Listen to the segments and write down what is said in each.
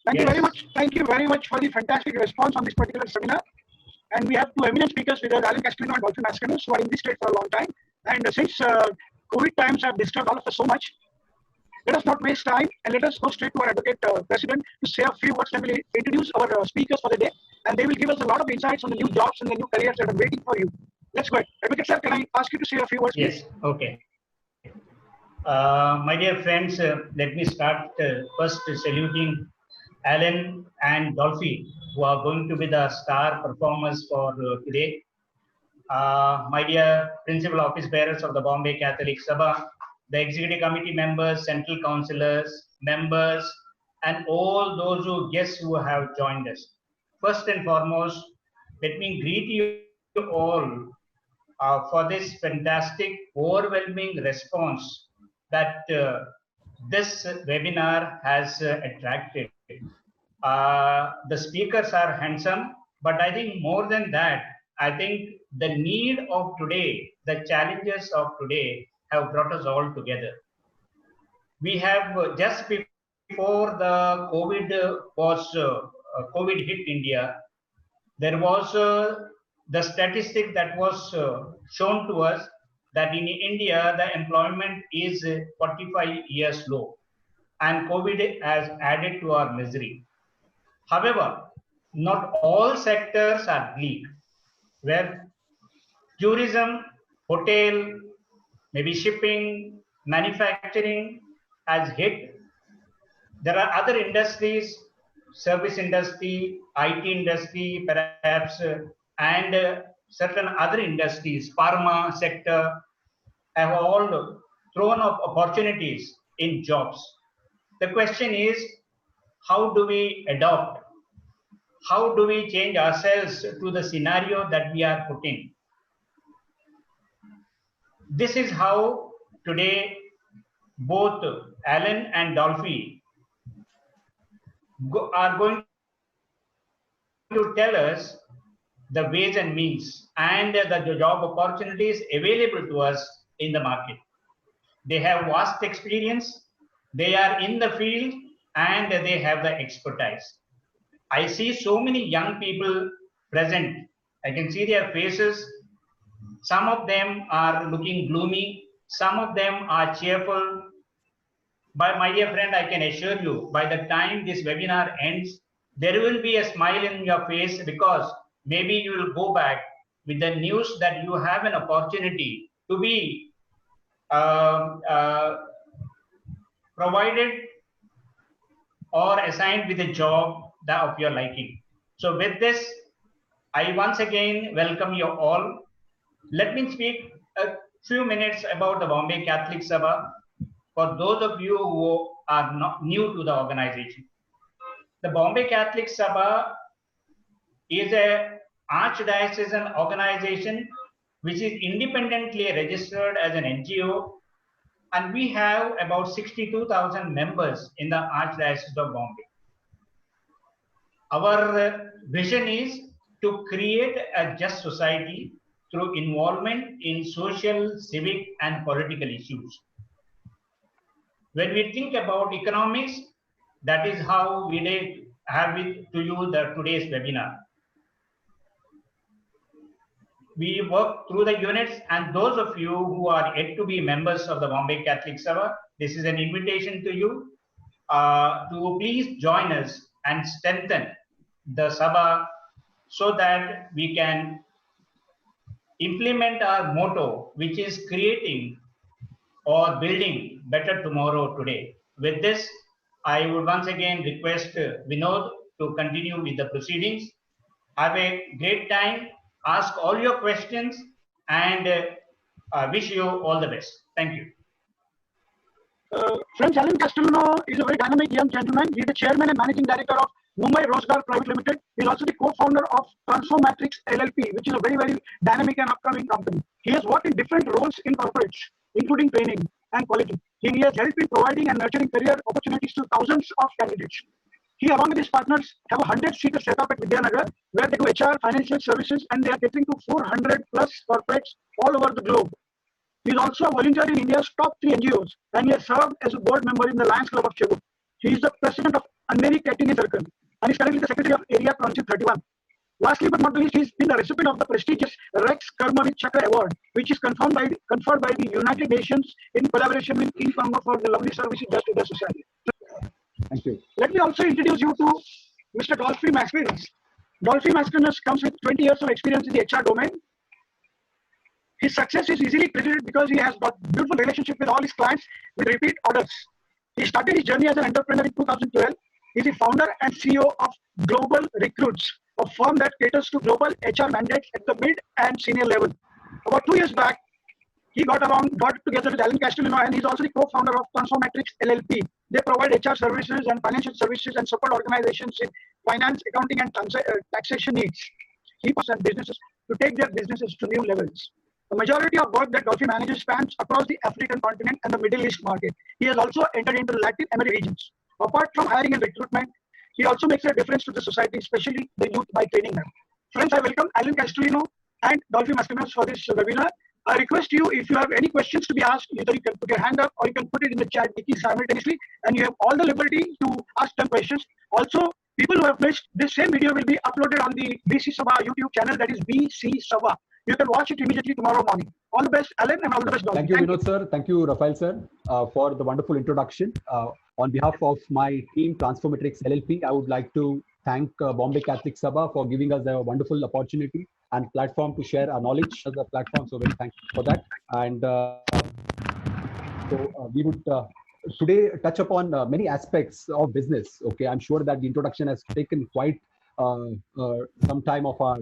Thank you Yes. very much. Thank you very much for the fantastic response on this particular seminar. And we have two eminent speakers with us, Alan Castelino and Dolphy Mascarenhas, who are in this state for a long time. And since COVID times have disturbed all of us so much, let us not waste time and let us go straight to our advocate president to say a few words. Then we'll introduce our speakers for the day, and they will give us a lot of insights on the new jobs and the new careers that are waiting for you. Let's go ahead. Advocate sir, can I ask you to say a few words, please? Yes. Okay. My dear friends, let me start first saluting Alan and Dolphy, who are going to be the star performers for today. My dear principal office bearers of the Bombay Catholic Sabha, the executive committee members, central councillors, members, and all those guests who have joined us. First and foremost, let me greet you all for this fantastic, overwhelming response that this webinar has attracted. The speakers are handsome, but I think more than that, I think the need of today, the challenges of today have brought us all together. We have just before the COVID hit India, there was the statistic that was shown to us that in India, the employment is 45 years low, and COVID has added to our misery. However, not all sectors are bleak, where tourism, hotel, maybe shipping, manufacturing has hit. There are other industries, service industry, IT industry, perhaps, and certain other industries, pharma sector, have all thrown up opportunities in jobs. The question is, how do we adopt? How do we change ourselves to the scenario that we are put in? This is how today both Alan and Dolphy are going to tell us the ways and means and the job opportunities available to us in the market. They have vast experience, they are in the field, and they have the expertise. I see so many young people present. I can see their faces. Some of them are looking gloomy, some of them are cheerful. But my dear friend, I can assure you, by the time this webinar ends, there will be a smile in your face, because maybe you will go back with the news that you have an opportunity to be provided or assigned with a job of your liking. So with this, I once again welcome you all. Let me speak a few minutes about the Bombay Catholic Sabha for those of you who are not new to the organization. The Bombay Catholic Sabha is an archdiocesan organization which is independently registered as an NGO, and we have about 62,000 members in the Archdiocese of Bombay. Our vision is to create a just society through involvement in social, civic, and political issues. When we think about economics, that is how we have it to you today's webinar. We work through the units, and those of you who are yet to be members of the Bombay Catholic Sabha, this is an invitation to you to please join us and strengthen the Sabha so that we can implement our motto, which is creating or building better tomorrow today. With this, I would once again request Vinod to continue with the proceedings. Have a great time, ask all your questions, and wish you all the best. Thank you. Friends, Alan Castelino is a very dynamic young gentleman. He is the chairman and managing director of Mumbai Rozgaar Private Limited. He is also the co-founder of Transformatrix LLP, which is a very, very dynamic and upcoming company. He has worked in different roles in corporates, including training and quality. He has helped in providing and nurturing career opportunities to thousands of candidates. He, along with his partners, have a 100-seater setup at Vidyanagar, where they do HR, financial services, and they are catering to 400 plus corporates all over the globe. He is also a volunteer in India's top 3 NGOs, and he has served as a board member in the Lions Club of Cebu. He is the president of Andheri Ketini Circle, and is currently the Secretary of Area Council 31. Lastly but not least, he has been the recipient of the prestigious Rex Karmavit Chakra Award, which is conferred by the United Nations in collaboration with King Congo for the lovely services done to the society. Thank you. Let me also introduce you to Mr. Dolphy Mascarenhas. Dolphy Mascarenhas comes with 20 years of experience in the HR domain. His success is easily credited because he has got beautiful relationship with all his clients with repeat orders. He started his journey as an entrepreneur in 2012. He is the founder and CEO of Gloabal Recrutiz, a firm that caters to global HR mandates at the mid and senior level. About 2 years back, he got together with Castelino, and he's also the co-founder of Transformatrix LLP. They provide HR services and financial services and support organizations in finance, accounting, and taxation needs. He and businesses to take their businesses to new levels. The majority of work that Dolphy manages spans across the African continent and the Middle East market. He has also entered into Latin American regions. Apart from hiring and recruitment, he also makes a difference to the society, especially the youth, by training them. Friends, I welcome Alan Castelino and Dolphy Mascarenhas for this webinar. I request you, if you have any questions to be asked, either you can put your hand up or you can put it in the chat simultaneously, and you have all the liberty to ask them questions. Also, people who have missed this same video will be uploaded on the BC Sabha YouTube channel, that is BC Sabha. You can watch it immediately tomorrow morning. All the best, Alan, and all the best, Dolphy. Thank you, Vinod sir. Thank you, Rafael sir, for the wonderful introduction. On behalf of my team, Transformatrix LLP, I would like to thank Bombay Catholic Sabha for giving us a wonderful opportunity and platform to share our knowledge as a platform. So very thankful for that. And we would today touch upon many aspects of business. Okay, I'm sure that the introduction has taken quite some time of our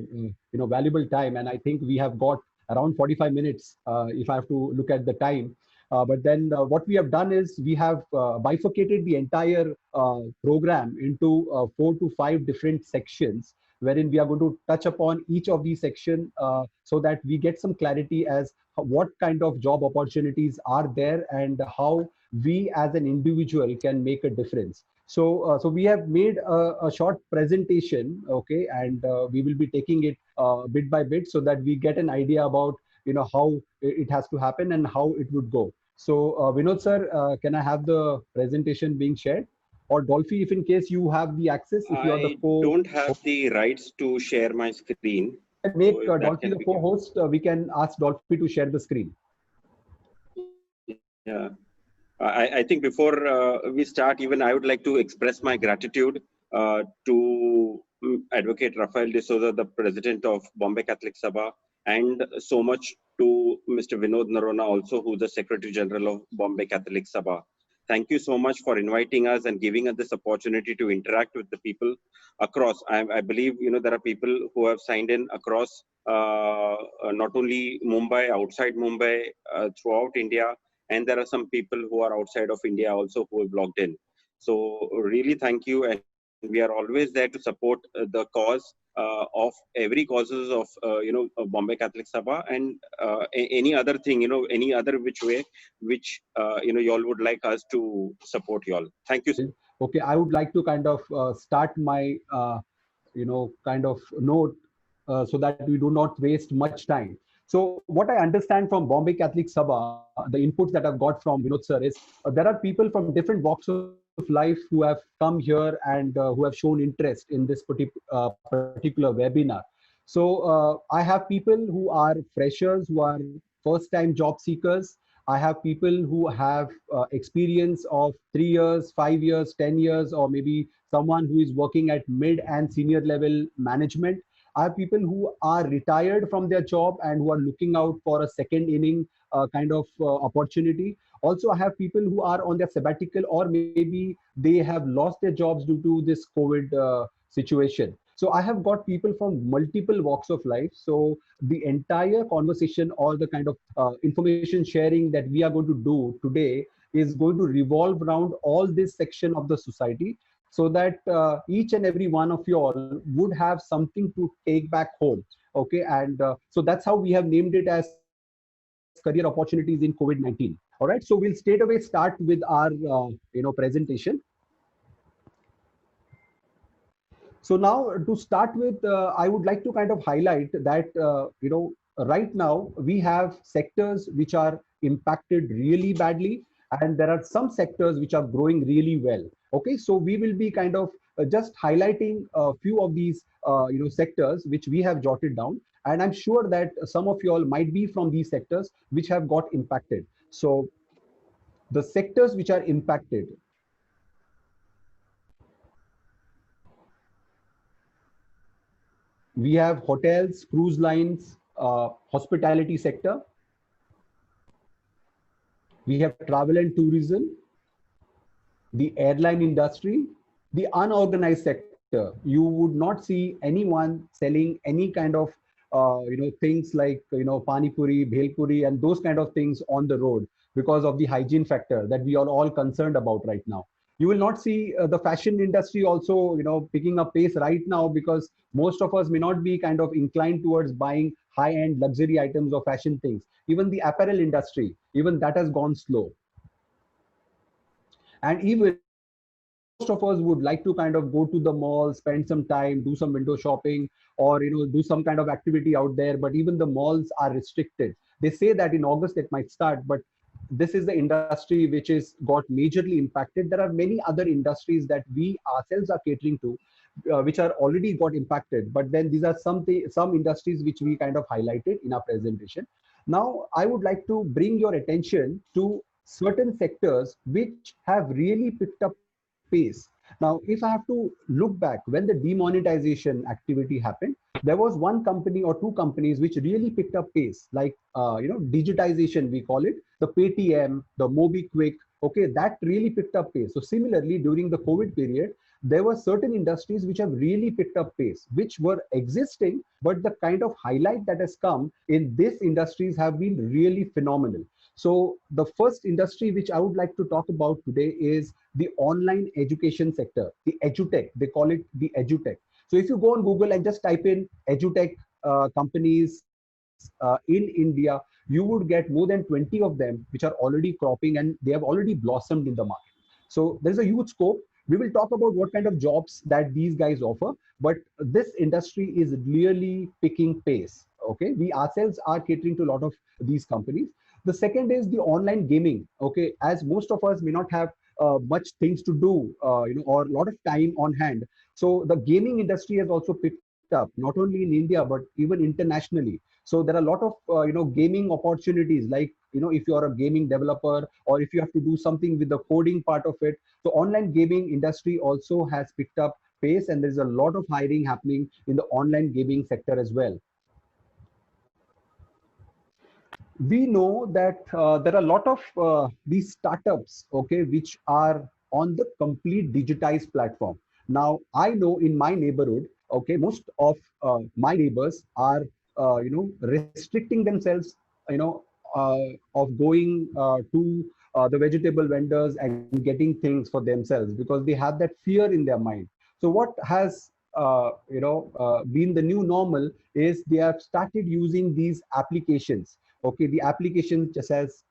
valuable time, and I think we have got around 45 minutes if I have to look at the time. But then what we have done is we have bifurcated the entire program into 4 to 5 different sections, wherein we are going to touch upon each of these sections so that we get some clarity as what kind of job opportunities are there and how we as an individual can make a difference. So we have made a short presentation, okay, and we will be taking it bit by bit so that we get an idea about how it has to happen and how it would go. So Vinod sir, can I have the presentation being shared? Or Dolphy, if in case you have the access, if you are the don't have the rights to share my screen. Make Dolphy the co-host. We can ask Dolphy to share the screen. Yeah, I think before we start, even I would like to express my gratitude to Advocate Rafael D'Souza, the President of Bombay Catholic Sabha, and so much to Mr. Vinod Narona also, who's the Secretary General of Bombay Catholic Sabha. Thank you so much for inviting us and giving us this opportunity to interact with the people across. I believe there are people who have signed in across not only Mumbai, outside Mumbai, throughout India, and there are some people who are outside of India also who have logged in. So really thank you, and we are always there to support the cause of every causes of Bombay Catholic Sabha and any other thing, any other which way which y'all would like us to support y'all. Thank you. Okay, I would like to kind of start my kind of note so that we do not waste much time. So what I understand from Bombay Catholic Sabha, the inputs that I've got from Vinod sir is there are people from different walks of life who have come here and who have shown interest in this particular webinar. So I have people who are freshers, who are first-time job seekers. I have people who have experience of 3 years, 5 years, 10 years, or maybe someone who is working at mid and senior level management. I have people who are retired from their job and who are looking out for a second inning kind of opportunity. Also, I have people who are on their sabbatical, or maybe they have lost their jobs due to this COVID situation. So I have got people from multiple walks of life. So the entire conversation or the kind of information sharing that we are going to do today is going to revolve around all this section of the society, so that each and every one of you all would have something to take back home. Okay, and so that's how we have named it as career opportunities in COVID-19. All right, so we'll straight away start with our presentation. So now to start with, I would like to kind of highlight that right now we have sectors which are impacted really badly, and there are some sectors which are growing really well. Okay, so we will be kind of just highlighting a few of these sectors which we have jotted down, and I'm sure that some of you all might be from these sectors which have got impacted. So the sectors which are impacted: we have hotels, cruise lines, hospitality sector, we have travel and tourism, the airline industry, the unorganized sector. You would not see anyone selling any kind of things like pani puri, bhel puri, and those kind of things on the road because of the hygiene factor that we are all concerned about right now. You will not see the fashion industry also picking up pace right now, because most of us may not be kind of inclined towards buying high-end luxury items or fashion things. Even the apparel industry, even that has gone slow. And even most of us would like to kind of go to the mall, spend some time, do some window shopping, or do some kind of activity out there. But even the malls are restricted. They say that in August it might start, but this is the industry which is got majorly impacted. There are many other industries that we ourselves are catering to, which are already got impacted. But then these are some industries which we kind of highlighted in our presentation. Now, I would like to bring your attention to certain sectors which have really picked up pace. Now, if I have to look back when the demonetization activity happened, there was one company or two companies which really picked up pace, like digitization, we call it, the Paytm, the MobiKwik. Okay, that really picked up pace. So similarly, during the COVID period, there were certain industries which have really picked up pace, which were existing, but the kind of highlight that has come in these industries have been really phenomenal. So the first industry which I would like to talk about today is the online education sector, the edutech. They call it the edutech. So if you go on Google and just type in edutech companies in India, you would get more than 20 of them which are already cropping, and they have already blossomed in the market. So there's a huge scope. We will talk about what kind of jobs that these guys offer, but this industry is really picking pace. Okay, we ourselves are catering to a lot of these companies. The second is the online gaming. Okay, as most of us may not have much things to do, or a lot of time on hand. So the gaming industry has also picked up, not only in India but even internationally. So there are a lot of gaming opportunities. Like if you are a gaming developer, or if you have to do something with the coding part of it. So online gaming industry also has picked up pace, and there is a lot of hiring happening in the online gaming sector as well. We know that there are a lot of these startups, okay, which are on the complete digitized platform. Now, I know in my neighborhood, okay, most of my neighbors are, restricting themselves, of going to the vegetable vendors and getting things for themselves, because they have that fear in their mind. So what has been the new normal is they have started using these applications. Okay, the application just as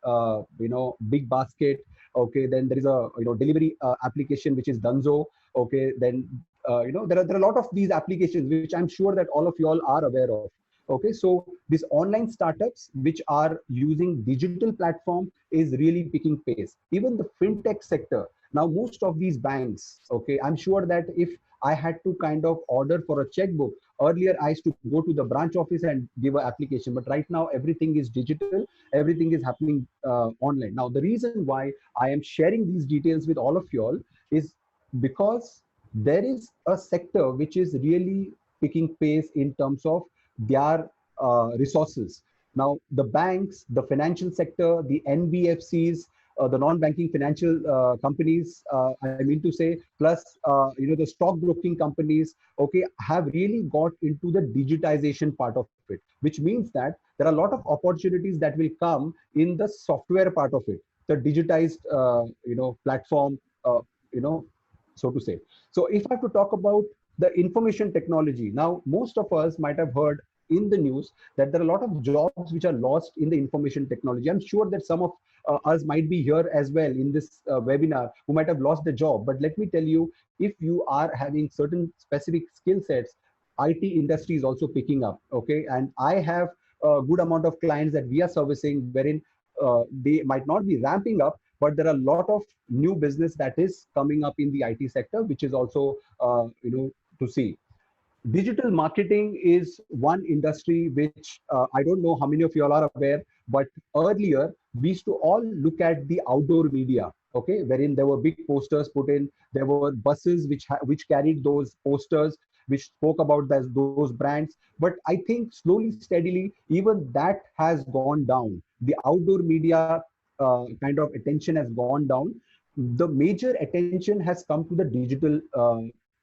Big Basket. Okay, then there is a delivery application which is Dunzo. Okay, then there are a lot of these applications which I'm sure that all of you all are aware of. Okay, so these online startups which are using digital platform is really picking pace. Even the fintech sector. Now, most of these banks, okay, I'm sure that if I had to kind of order for a checkbook, earlier I used to go to the branch office and give an application, but right now everything is digital, everything is happening online. Now, the reason why I am sharing these details with all of you all is because there is a sector which is really picking pace in terms of their resources. Now, the banks, the financial sector, the NBFCs, the non-banking financial companies, I mean to say, plus the stockbroking companies, okay, have really got into the digitization part of it, which means that there are a lot of opportunities that will come in the software part of it, the digitized platform, so to say. So if I have to talk about the information technology, now most of us might have heard in the news that there are a lot of jobs which are lost in the information technology. I'm sure that some of us might be here as well in this webinar who might have lost the job. But let me tell you, if you are having certain specific skill sets, IT industry is also picking up. Okay, and I have a good amount of clients that we are servicing wherein they might not be ramping up, but there are a lot of new business that is coming up in the IT sector, which is also to see. Digital marketing is one industry which I don't know how many of you all are aware, but earlier we used to all look at the outdoor media, okay, wherein there were big posters put in, there were buses which carried those posters, which spoke about those brands. But I think slowly, steadily, even that has gone down. The outdoor media kind of attention has gone down. The major attention has come to the digital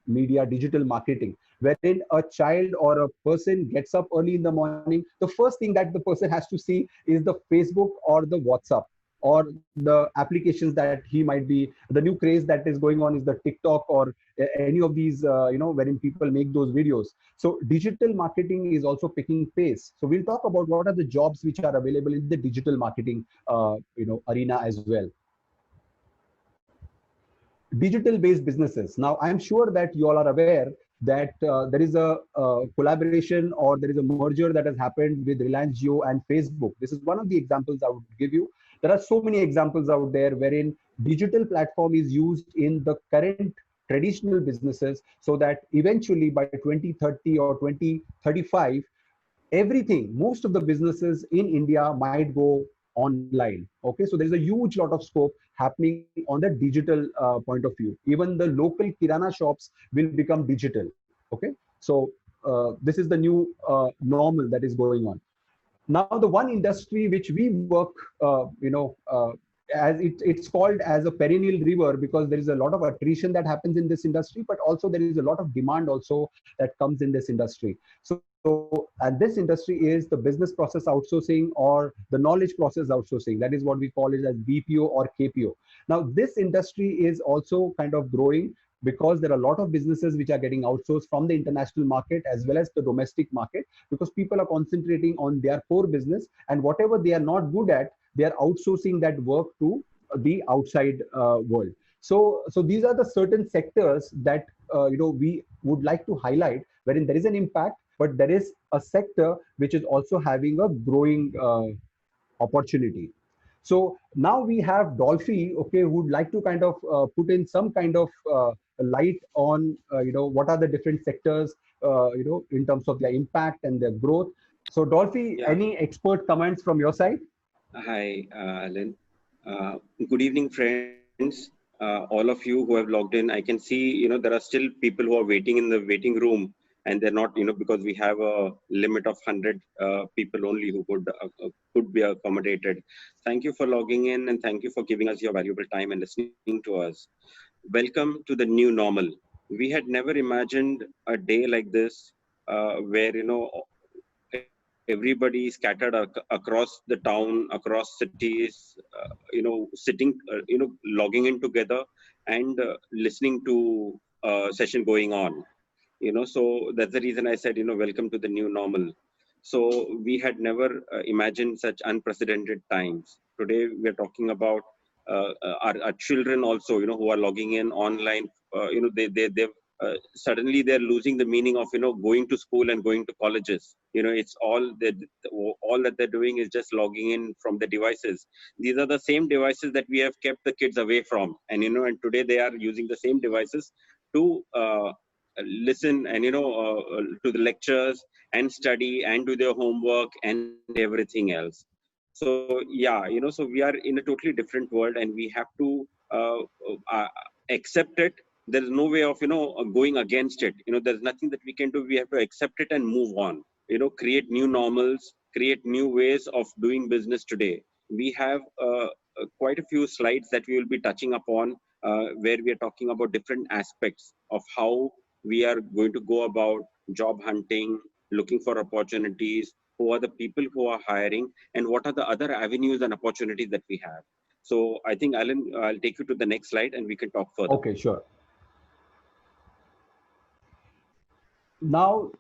media, digital marketing, wherein a child or a person gets up early in the morning. The first thing that the person has to see is the Facebook or the WhatsApp or the applications that he might be. The new craze that is going on is the TikTok or any of these, wherein people make those videos. So digital marketing is also picking pace. So we'll talk about what are the jobs which are available in the digital marketing, arena as well. Digital-based businesses. Now, I'm sure that you all are aware that there is a collaboration or there is a merger that has happened with Reliance Jio and Facebook. This is one of the examples I would give you. There are so many examples out there wherein digital platform is used in the current traditional businesses, so that eventually by 2030 or 2035, everything, most of the businesses in India might go online. Okay, so there's a huge lot of scope happening on the digital point of view. Even the local kirana shops will become digital. Okay, so this is the new normal that is going on. Now, the one industry which we work, as it's called as a perennial river, because there is a lot of attrition that happens in this industry, but also there is a lot of demand also that comes in this industry. So, and this industry is the business process outsourcing or the knowledge process outsourcing. That is what we call it as BPO or KPO. Now, this industry is also kind of growing because there are a lot of businesses which are getting outsourced from the international market as well as the domestic market, because people are concentrating on their core business, and whatever they are not good at, they are outsourcing that work to the outside world. So these are the certain sectors that we would like to highlight, wherein there is an impact, but there is a sector which is also having a growing opportunity. So now we have Dolphy, okay, who would like to kind of put in some kind of light on, what are the different sectors, in terms of their impact and their growth. So Dolphy, Yeah. any expert comments from your side? Hi, Alan. Good evening, friends. All of you who have logged in, I can see, there are still people who are waiting in the waiting room, and they're not, because we have a limit of 100 people only who could be accommodated. Thank you for logging in, and thank you for giving us your valuable time and listening to us. Welcome to the new normal. We had never imagined a day like this, where, everybody scattered across the town, across cities, sitting, logging in together and listening to session going on. So that's the reason I said, welcome to the new normal. So we had never imagined such unprecedented times. Today we're talking about our children also, who are logging in online. They've suddenly they're losing the meaning of going to school and going to colleges. It's all that they're doing is just logging in from the devices. These are the same devices that we have kept the kids away from, and and today they are using the same devices to listen and to the lectures and study and do their homework and everything else. So yeah, so we are in a totally different world, and we have to accept it. There is no way of going against it. There's nothing that we can do. We have to accept it and move on. Create new normals, create new ways of doing business today. We have quite a few slides that we will be touching upon, where we are talking about different aspects of how we are going to go about job hunting, looking for opportunities, who are the people who are hiring, and what are the other avenues and opportunities that we have. So I think, Alan, I'll take you to the next slide and we can talk further. Okay, sure. Now,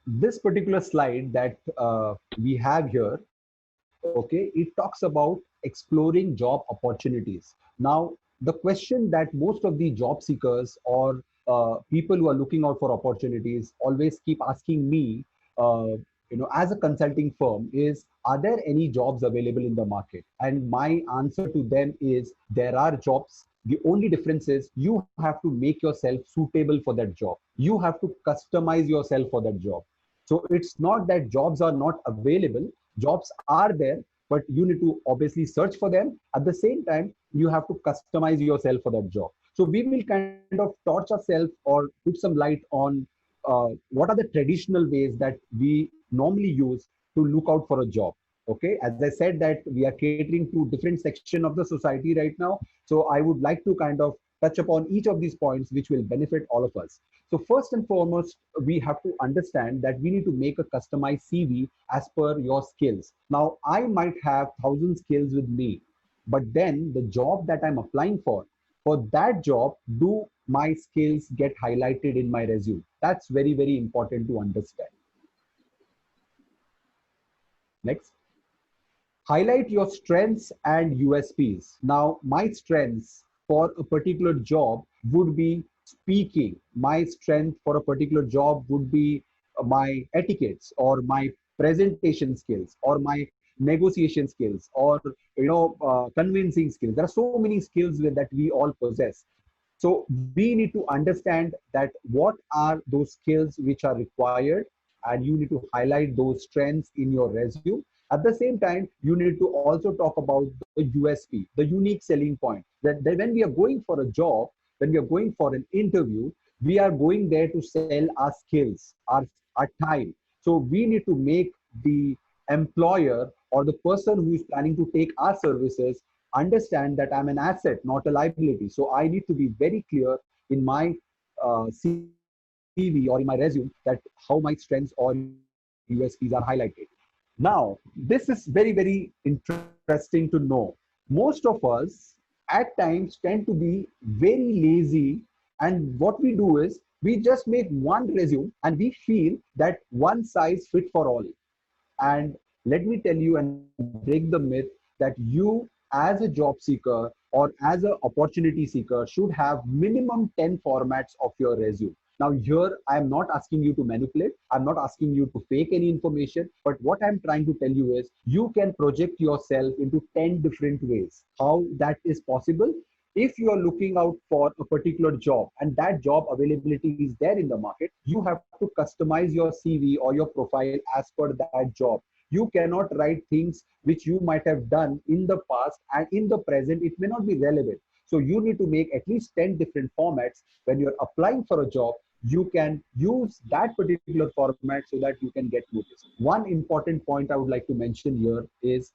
this particular slide that we have here, okay, it talks about exploring job opportunities. Now, the question that most of the job seekers or people who are looking out for opportunities always keep asking me, as a consulting firm is, are there any jobs available in the market? And my answer to them is, there are jobs. The only difference is you have to make yourself suitable for that job. You have to customize yourself for that job. So it's not that jobs are not available. Jobs are there, but you need to obviously search for them. At the same time, you have to customize yourself for that job. So we will kind of torch ourselves or put some light on what are the traditional ways that we normally use to look out for a job. Okay, as I said that we are catering to different section of the society right now. So I would like to kind of touch upon each of these points which will benefit all of us. So first and foremost, we have to understand that we need to make a customized CV as per your skills. Now, I might have 1,000 skills with me, but then the job that I'm applying for that job, do my skills get highlighted in my resume? That's very, very important to understand. Next. Highlight your strengths and USPs. Now, my strengths for a particular job would be speaking. My strength for a particular job would be my etiquettes or my presentation skills or my negotiation skills or convincing skills. There are so many skills that we all possess. So we need to understand that what are those skills which are required, and you need to highlight those strengths in your resume. At the same time, you need to also talk about the USP, the unique selling point. That when we are going for a job, when we are going for an interview, we are going there to sell our skills, our time. So we need to make the employer or the person who is planning to take our services understand that I'm an asset, not a liability. So I need to be very clear in my CV or in my resume that how my strengths or USPs are highlighted. Now, this is very, very interesting to know. Most of us at times tend to be very lazy, and what we do is we just make one resume and we feel that one size fit for all. And let me tell you and break the myth that you as a job seeker or as an opportunity seeker should have minimum 10 formats of your resume. Now here, I'm not asking you to manipulate. I'm not asking you to fake any information. But what I'm trying to tell you is you can project yourself into 10 different ways. How that is possible? If you are looking out for a particular job and that job availability is there in the market, you have to customize your CV or your profile as per that job. You cannot write things which you might have done in the past, and in the present it may not be relevant. So you need to make at least 10 different formats. When you're applying for a job, you can use that particular format so that you can get noticed. One important point I would like to mention here is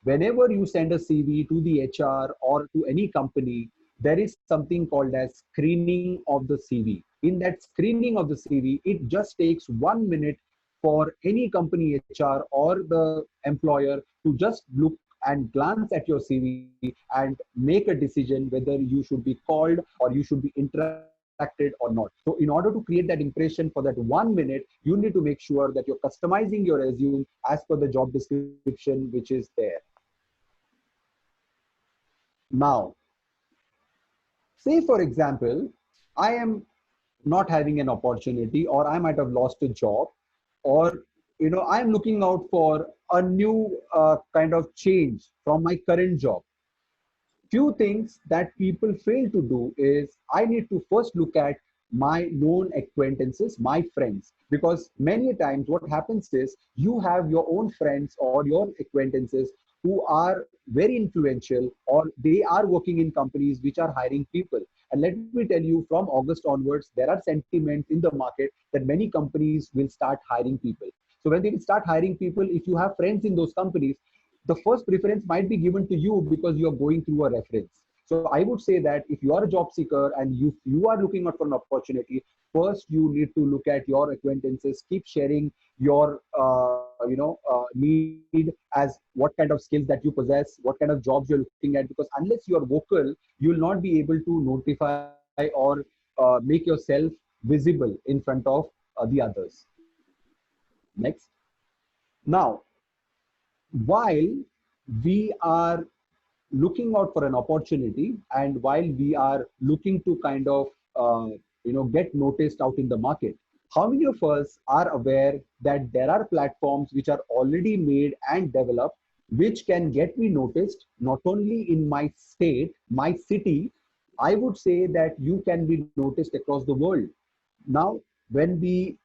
whenever you send a CV to the HR or to any company, there is something called as screening of the CV. In that screening of the CV, it just takes 1 minute for any company HR or the employer to just look and glance at your CV and make a decision whether you should be called or you should be interacted or not. So in order to create that impression for that 1 minute, you need to make sure that you're customizing your resume as per the job description which is there. Now, say for example, I am not having an opportunity, or I might have lost a job, or I'm looking out for a new kind of change from my current job. Few things that people fail to do is I need to first look at my known acquaintances, my friends, because many times what happens is you have your own friends or your acquaintances who are very influential, or they are working in companies which are hiring people. And let me tell you, from August onwards, there are sentiments in the market that many companies will start hiring people. So when they will start hiring people, if you have friends in those companies, the first preference might be given to you because you are going through a reference. So I would say that if you are a job seeker and you are looking out for an opportunity, first you need to look at your acquaintances, keep sharing your need as what kind of skills that you possess, what kind of jobs you're looking at, because unless you are vocal, you will not be able to notify or make yourself visible in front of the others. Next. Now, while we are looking out for an opportunity and while we are looking to kind of get noticed out in the market, how many of us are aware that there are platforms which are already made and developed, which can get me noticed not only in my state, my city, I would say that you can be noticed across the world. Now, when we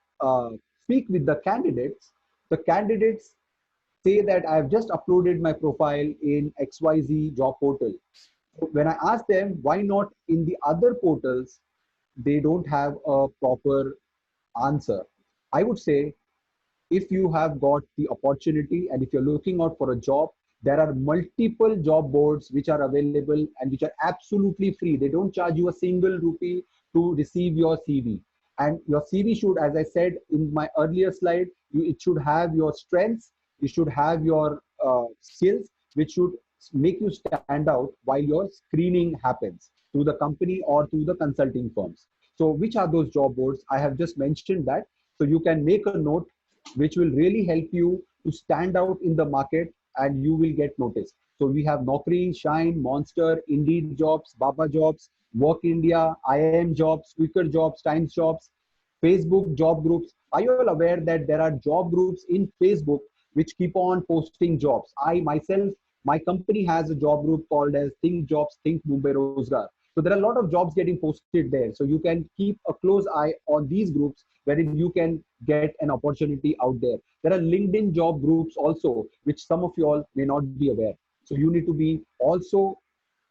speak with the candidates say that I've just uploaded my profile in XYZ job portal. So when I ask them why not in the other portals, they don't have a proper answer. I would say if you have got the opportunity and if you're looking out for a job, there are multiple job boards which are available and which are absolutely free. They don't charge you a single rupee to receive your CV. And your CV should, as I said in my earlier slide, it should have your strengths, it should have your skills, which should make you stand out while your screening happens through the company or through the consulting firms. So which are those job boards? I have just mentioned that. So you can make a note which will really help you to stand out in the market and you will get noticed. So we have Naukri, Shine, Monster, Indeed Jobs, Baba Jobs, Work India, IIM Jobs, Quicker Jobs, Times Jobs, Facebook job groups. Are you all aware that there are job groups in Facebook which keep on posting jobs? I myself, my company has a job group called as Think Jobs, Think Mumbai Rozgaar. So there are a lot of jobs getting posted there. So you can keep a close eye on these groups wherein you can get an opportunity out there. There are LinkedIn job groups also, which some of you all may not be aware. So you need to be also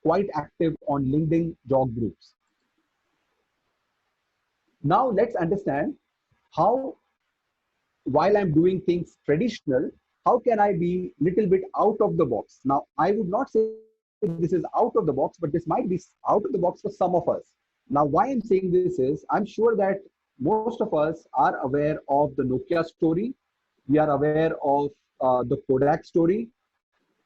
quite active on LinkedIn job groups. Now let's understand how, while I'm doing things traditional, how can I be little bit out of the box? Now, I would not say this is out of the box, but this might be out of the box for some of us. Now, why I'm saying this is, I'm sure that most of us are aware of the Nokia story. We are aware of the Kodak story.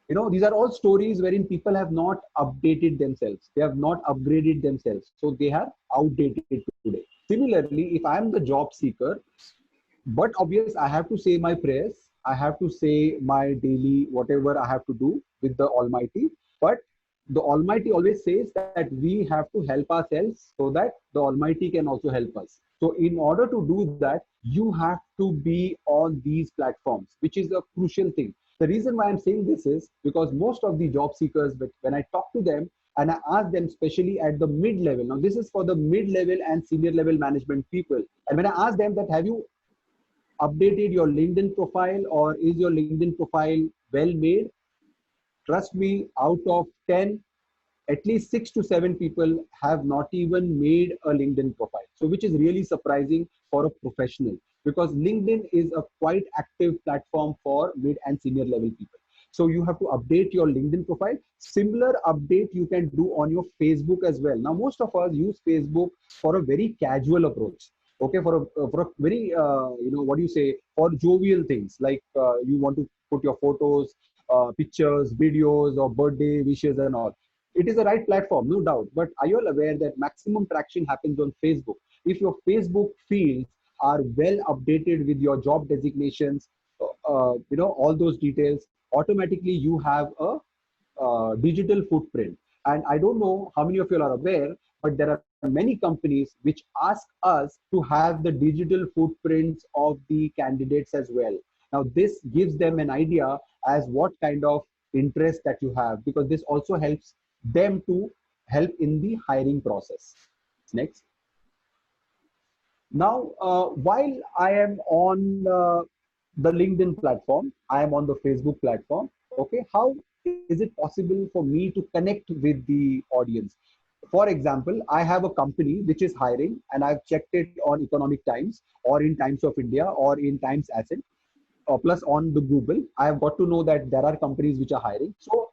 You know, these are all stories wherein people have not updated themselves. They have not upgraded themselves. So they are outdated today. Similarly, if I'm the job seeker, but obvious, I have to say my prayers. I have to say my daily whatever I have to do with the Almighty. But the Almighty always says that we have to help ourselves so that the Almighty can also help us. So in order to do that, you have to be on these platforms, which is a crucial thing. The reason why I'm saying this is because most of the job seekers, when I talk to them and I ask them, especially at the mid-level, now this is for the mid-level and senior level management people. And when I ask them that, have you updated your LinkedIn profile or is your LinkedIn profile well made? Trust me, out of 10, at least 6 to 7 people have not even made a LinkedIn profile. So which is really surprising for a professional because LinkedIn is a quite active platform for mid and senior level people. So you have to update your LinkedIn profile. Similar update you can do on your Facebook as well. Now, most of us use Facebook for a very casual approach. Okay, for a very, what do you say, for jovial things like you want to put your photos, pictures, videos, or birthday wishes and all. It is the right platform, no doubt. But are you all aware that maximum traction happens on Facebook? If your Facebook fields are well updated with your job designations, all those details, automatically you have a digital footprint. And I don't know how many of you are aware, but there are many companies which ask us to have the digital footprints of the candidates as well. Now, this gives them an idea as what kind of interest that you have, because this also helps them to help in the hiring process. Next. Now, while I am on the LinkedIn platform, I am on the Facebook platform. Okay, how is it possible for me to connect with the audience? For example, I have a company which is hiring and I've checked it on Economic Times or in Times of India or in Times Asset or plus on the Google. I have got to know that there are companies which are hiring. So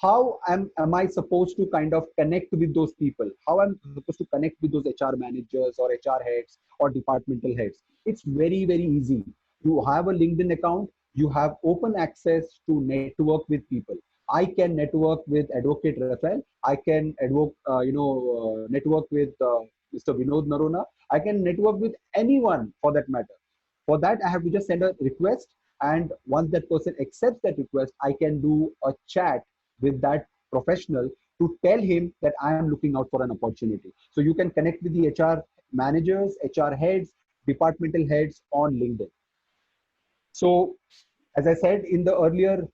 how am I supposed to kind of connect with those people? How am I supposed to connect with those HR managers or HR heads or departmental heads? It's very, very easy. You have a LinkedIn account, you have open access to network with people. I can network with Advocate Rafael. I can network with Mr. Vinod Narona. I can network with anyone for that matter. For that, I have to just send a request. And once that person accepts that request, I can do a chat with that professional to tell him that I am looking out for an opportunity. So you can connect with the HR managers, HR heads, departmental heads on LinkedIn. So as I said in the earlier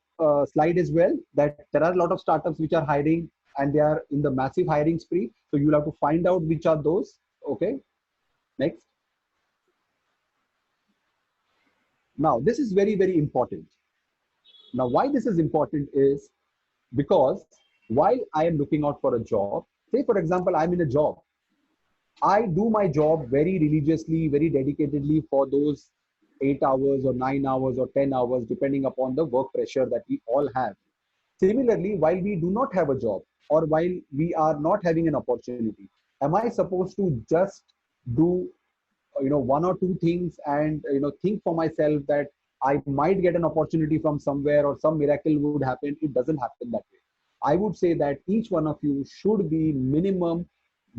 slide as well, that there are a lot of startups which are hiring and they are in the massive hiring spree. So you'll have to find out which are those. Okay, next. Now, this is very, very important. Now, why this is important is because while I am looking out for a job, say for example, I'm in a job, I do my job very religiously, very dedicatedly for those 8 hours or 9 hours or 10 hours, depending upon the work pressure that we all have. Similarly, while we do not have a job or while we are not having an opportunity, am I supposed to just do one or two things and think for myself that I might get an opportunity from somewhere or some miracle would happen? It doesn't happen that way. I would say that each one of you should be minimum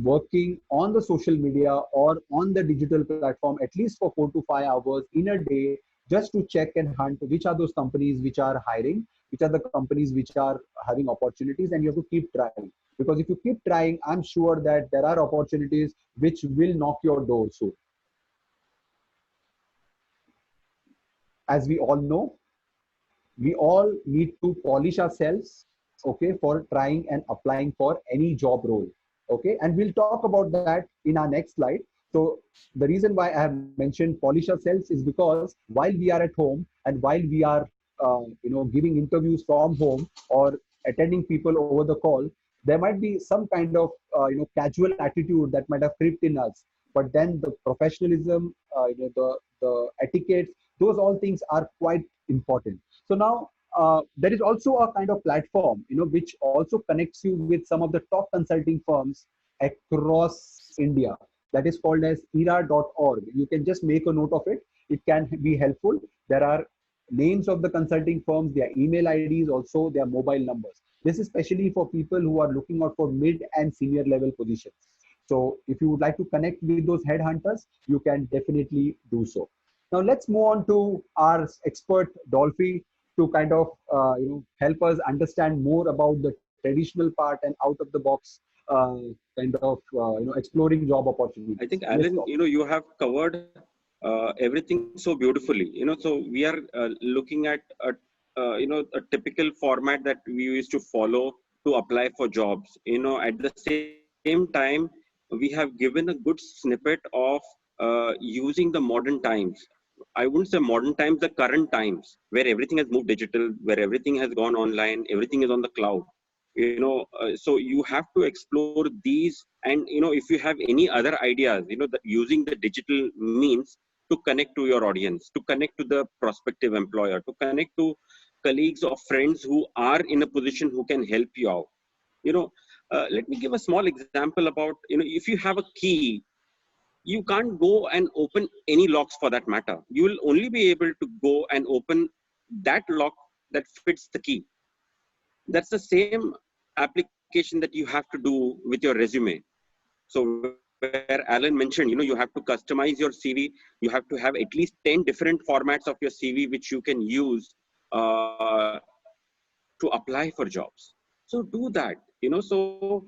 working on the social media or on the digital platform at least for 4 to 5 hours in a day, just to check and hunt which are those companies which are hiring, which are the companies which are having opportunities, and you have to keep trying. Because if you keep trying, I'm sure that there are opportunities which will knock your door soon. As we all know, we all need to polish ourselves, okay, for trying and applying for any job role. Okay, and we'll talk about that in our next slide. So the reason why I have mentioned polish ourselves is because while we are at home and while we are giving interviews from home or attending people over the call, there might be some kind of casual attitude that might have crept in us. But then the professionalism, the etiquette, those all things are quite important. So now there is also a kind of platform, which also connects you with some of the top consulting firms across India. That is called as era.org. You can just make a note of it. It can be helpful. There are names of the consulting firms, their email IDs, also their mobile numbers. This is especially for people who are looking out for mid and senior level positions. So if you would like to connect with those headhunters, you can definitely do so. Now let's move on to our expert Dolphy to kind of help us understand more about the traditional part and out of the box kind of exploring job opportunities. I think, Alan, you have covered everything so beautifully. So we are looking at a typical format that we used to follow to apply for jobs. At the same time, we have given a good snippet of using the modern times. I wouldn't say modern times, the current times, where everything has moved digital, where everything has gone online, everything is on the cloud. So you have to explore these, and if you have any other ideas, that using the digital means to connect to your audience, to connect to the prospective employer, to connect to colleagues or friends who are in a position who can help you out. Let me give a small example about, if you have a key, you can't go and open any locks for that matter. You will only be able to go and open that lock that fits the key. That's the same application that you have to do with your resume. So where Alan mentioned, you have to customize your CV. You have to have at least 10 different formats of your CV, which you can use to apply for jobs. So do that, so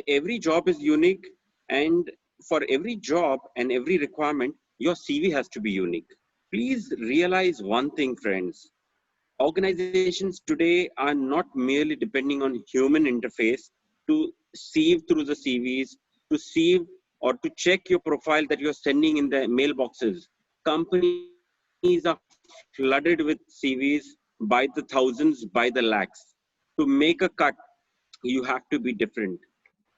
every job is unique, and for every job and every requirement, your CV has to be unique. Please realize one thing, friends. Organizations today are not merely depending on human interface to sieve through the CVs, to sieve or to check your profile that you're sending in the mailboxes. Companies are flooded with CVs by the thousands, by the lakhs. To make a cut, you have to be different.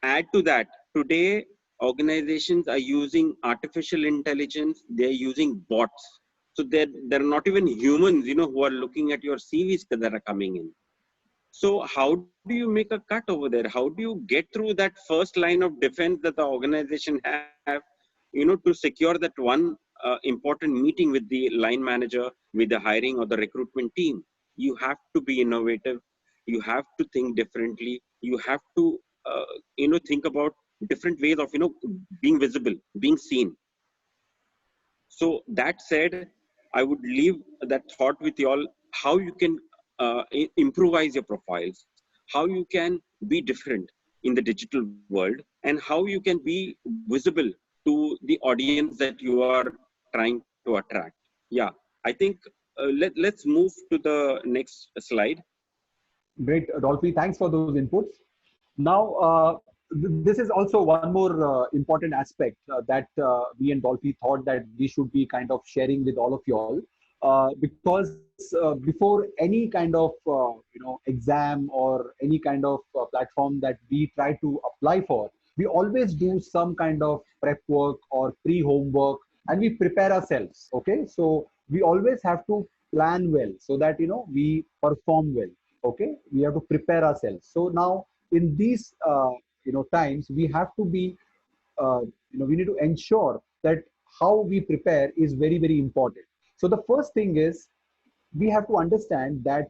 Add to that, today, organizations are using artificial intelligence, they're using bots. So they're not even humans, who are looking at your CVs that are coming in. So how do you make a cut over there? How do you get through that first line of defense that the organization have, to secure that one important meeting with the line manager, with the hiring or the recruitment team? You have to be innovative. You have to think differently. You have to, think about different ways of, being visible, being seen. So that said, I would leave that thought with you all, how you can improvise your profiles, how you can be different in the digital world, and how you can be visible to the audience that you are trying to attract. Yeah, I think let's move to the next slide. Great, Dolphy. Thanks for those inputs. Now, this is also one more important aspect that we and Dolphy thought that we should be kind of sharing with all of you all, because before any kind of exam or any kind of platform that we try to apply for, we always do some kind of prep work or pre-homework, and we prepare ourselves. Okay, so we always have to plan well so that we perform well. Okay, we have to prepare ourselves. So now in these times, we have to be we need to ensure that how we prepare is very, very important. So the first thing is, we have to understand that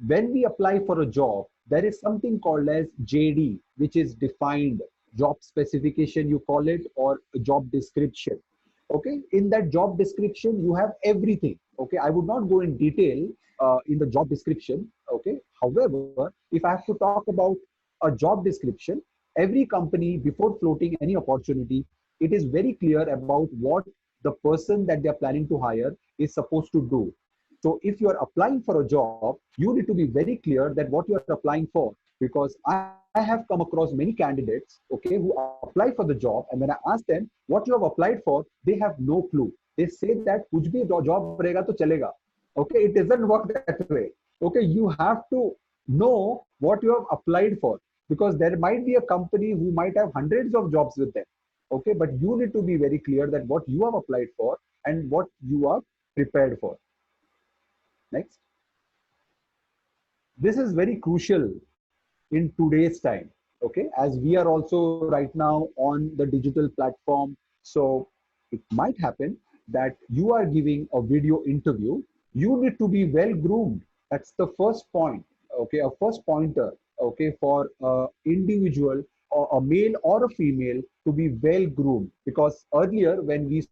when we apply for a job, there is something called as JD, which is defined job specification, you call it, or a job description. Okay, in that job description you have everything. Okay, I would not go in detail in the job description. Okay, however, if I have to talk about a job description, every company, before floating any opportunity, it is very clear about what the person that they are planning to hire is supposed to do. So if you are applying for a job, you need to be very clear that what you are applying for, because I have come across many candidates, okay, who apply for the job, and when I ask them what you have applied for, they have no clue. They say that kuch bhi job rahega to chalega. Okay, it doesn't work that way. Okay, you have to know what you have applied for, because there might be a company who might have hundreds of jobs with them. Okay, but you need to be very clear that what you have applied for and what you are prepared for. Next. This is very crucial in today's time. Okay, as we are also right now on the digital platform, so it might happen that you are giving a video interview. You need to be well groomed. That's the first point. Okay, a first pointer. Okay, for individual or a male or a female to be well groomed, because earlier when we used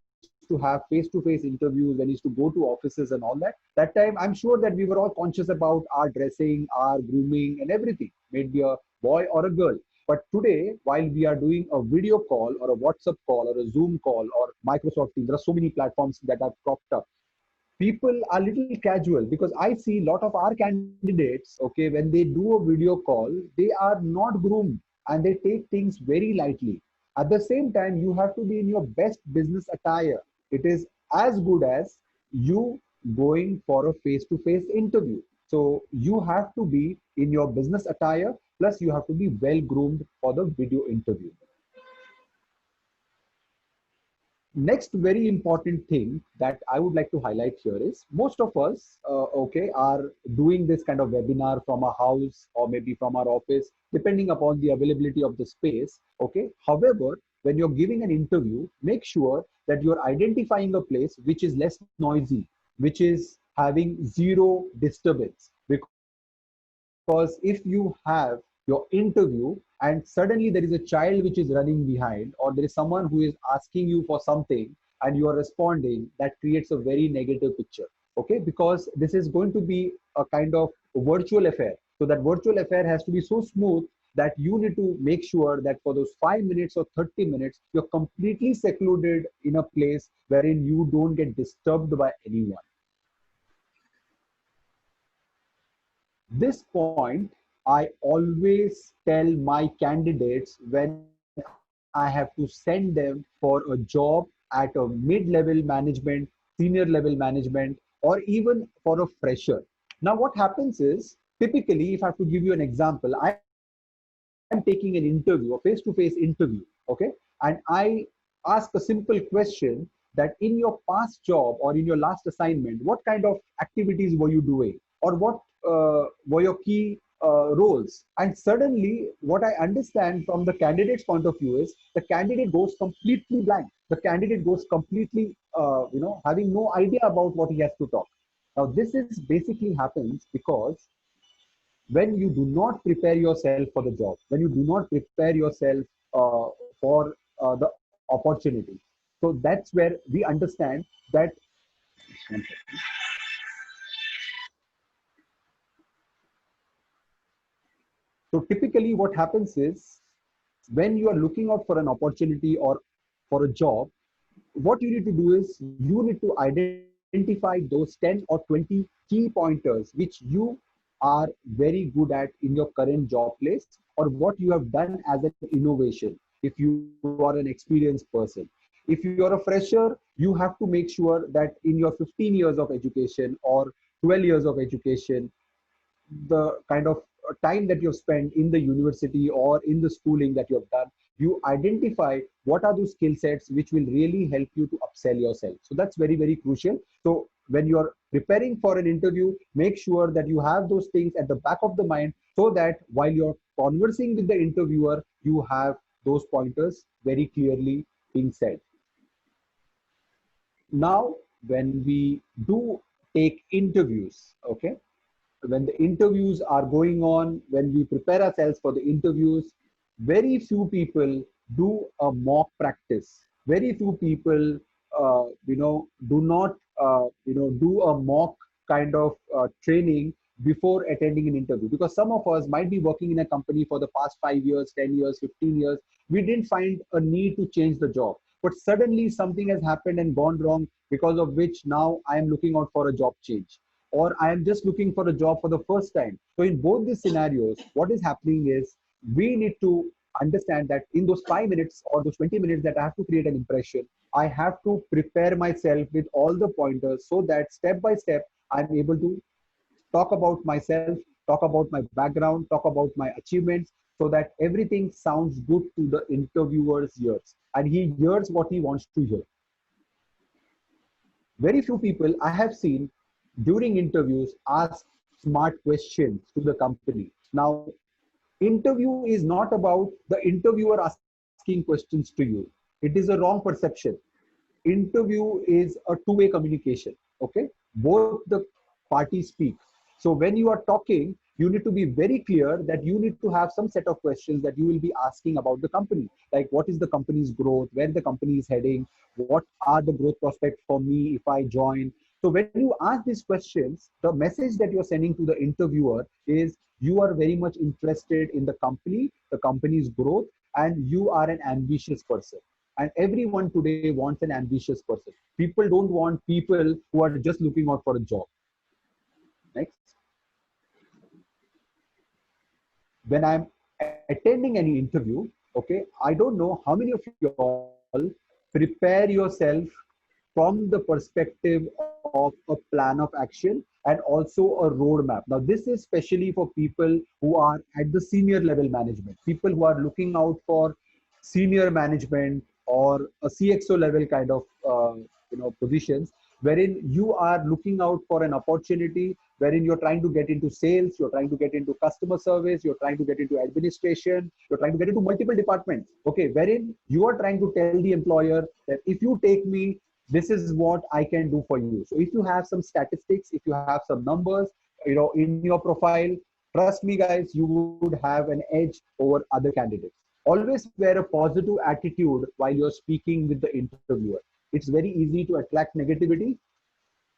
to have face-to-face interviews, when we used to go to offices and all that, that time I'm sure that we were all conscious about our dressing, our grooming and everything, maybe a boy or a girl. But today, while we are doing a video call or a WhatsApp call or a Zoom call or Microsoft Teams, there are so many platforms that are propped up. People are little casual, because I see a lot of our candidates, okay, when they do a video call, they are not groomed and they take things very lightly. At the same time, you have to be in your best business attire. It is as good as you going for a face-to-face interview. So you have to be in your business attire, plus you have to be well groomed for the video interview. Next very important thing that I would like to highlight here is, most of us okay, are doing this kind of webinar from our house or maybe from our office, depending upon the availability of the space. Okay, however, when you're giving an interview, make sure that you're identifying a place which is less noisy, which is having zero disturbance. Because if you have your interview and suddenly there is a child which is running behind, or there is someone who is asking you for something and you are responding, that creates a very negative picture. Okay, because this is going to be a kind of virtual affair. So that virtual affair has to be so smooth that you need to make sure that for those 5 minutes or 30 minutes, you're completely secluded in a place wherein you don't get disturbed by anyone. This point I always tell my candidates when I have to send them for a job at a mid-level management, senior level management, or even for a fresher. Now what happens is, typically, if I have to give you an example, I am taking an interview, a face-to-face interview, okay, and I ask a simple question that in your past job or in your last assignment, what kind of activities were you doing, or what were your key roles. And suddenly what I understand from the candidate's point of view is, the candidate goes completely blank. The candidate goes completely having no idea about what he has to talk. Now this is basically happens because when you do not prepare yourself for the job, when you do not prepare yourself for the opportunity. So that's where we understand that. So typically what happens is, when you are looking out for an opportunity or for a job, what you need to do is you need to identify those 10 or 20 key pointers which you are very good at in your current job place, or what you have done as an innovation if you are an experienced person. If you are a fresher, you have to make sure that in your 15 years of education or 12 years of education, the kind of time that you've spent in the university or in the schooling that you have done, you identify what are those skill sets which will really help you to upsell yourself. So that's very, very crucial. So when you're preparing for an interview, make sure that you have those things at the back of the mind, so that while you're conversing with the interviewer, you have those pointers very clearly being said. Now, when we do take interviews, okay, when the interviews are going on, when we prepare ourselves for the interviews, very few people do a mock practice. Very few people, do not, do a mock kind of training before attending an interview. Because some of us might be working in a company for the past 5 years, 10 years, 15 years. We didn't find a need to change the job. But suddenly something has happened and gone wrong, because of which now I am looking out for a job change, or I am just looking for a job for the first time. So in both these scenarios, what is happening is we need to understand that in those 5 minutes or those 20 minutes that I have to create an impression, I have to prepare myself with all the pointers, so that step by step, I'm able to talk about myself, talk about my background, talk about my achievements, so that everything sounds good to the interviewer's ears and he hears what he wants to hear. Very few people I have seen during interviews ask smart questions to the company. Now, interview is not about the interviewer asking questions to you. It is a wrong perception. Interview is a two-way communication. Okay, both the parties speak. So when you are talking, you need to be very clear that you need to have some set of questions that you will be asking about the company, like what is the company's growth, where the company is heading, what are the growth prospects for me if I join. So when you ask these questions, the message that you're sending to the interviewer is you are very much interested in the company's growth, and you are an ambitious person. And everyone today wants an ambitious person. People don't want people who are just looking out for a job. Next. When I'm attending any interview, okay, I don't know how many of you all prepare yourself from the perspective of a plan of action and also a roadmap. Now, this is especially for people who are at the senior level management, people who are looking out for senior management or a CXO level kind of positions, wherein you are looking out for an opportunity, wherein you're trying to get into sales, you're trying to get into customer service, you're trying to get into administration, you're trying to get into multiple departments, okay, wherein you are trying to tell the employer that if you take me, this is what I can do for you. So if you have some statistics, if you have some numbers, in your profile, trust me guys, you would have an edge over other candidates. Always wear a positive attitude while you're speaking with the interviewer. It's very easy to attract negativity,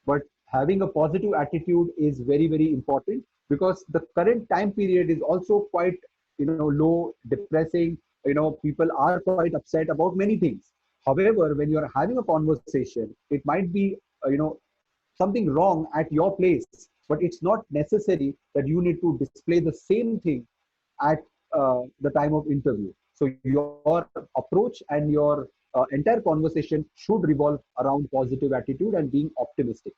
but having a positive attitude is very, very important, because the current time period is also quite, low, depressing. People are quite upset about many things. However, when you're having a conversation, it might be, something wrong at your place, but it's not necessary that you need to display the same thing at the time of interview. So your approach and your entire conversation should revolve around positive attitude and being optimistic.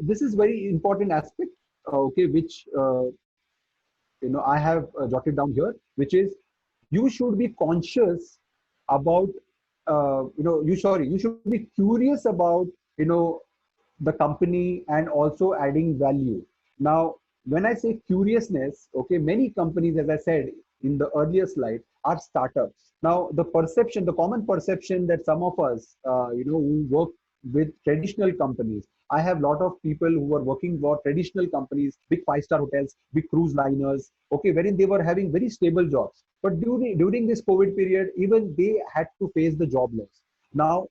This is very important aspect, okay, which I have jotted down here, which is you should be conscious about, you should be curious about, the company and also adding value. Now, when I say curiousness, okay, many companies, as I said in the earlier slide, are startups. Now, the common perception that some of us, who work with traditional companies, I have a lot of people who are working for traditional companies, big five-star hotels, big cruise liners, okay, wherein they were having very stable jobs. But during this COVID period, even they had to face the job loss. Now,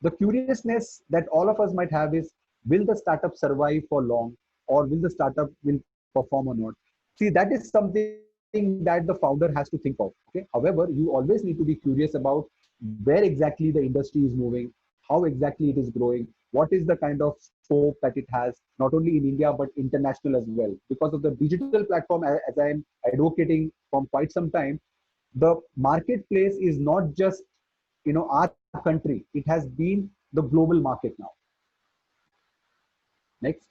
the curiousness that all of us might have is, will the startup survive for long, or will the startup will perform or not? See, that is something something that the founder has to think of. Okay. However, you always need to be curious about where exactly the industry is moving, how exactly it is growing, what is the kind of scope that it has, not only in India but international as well. Because of the digital platform, as I am advocating from quite some time, the marketplace is not just our country; it has been the global market now. Next.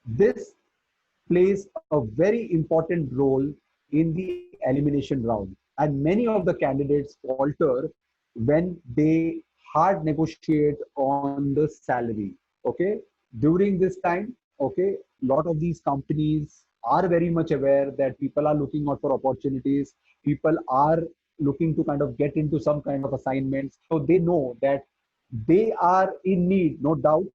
This plays a very important role in the elimination round. And many of the candidates falter when they hard negotiate on the salary. Okay. During this time, okay, a lot of these companies are very much aware that people are looking out for opportunities. People are looking to kind of get into some kind of assignments. So they know that they are in need, no doubt,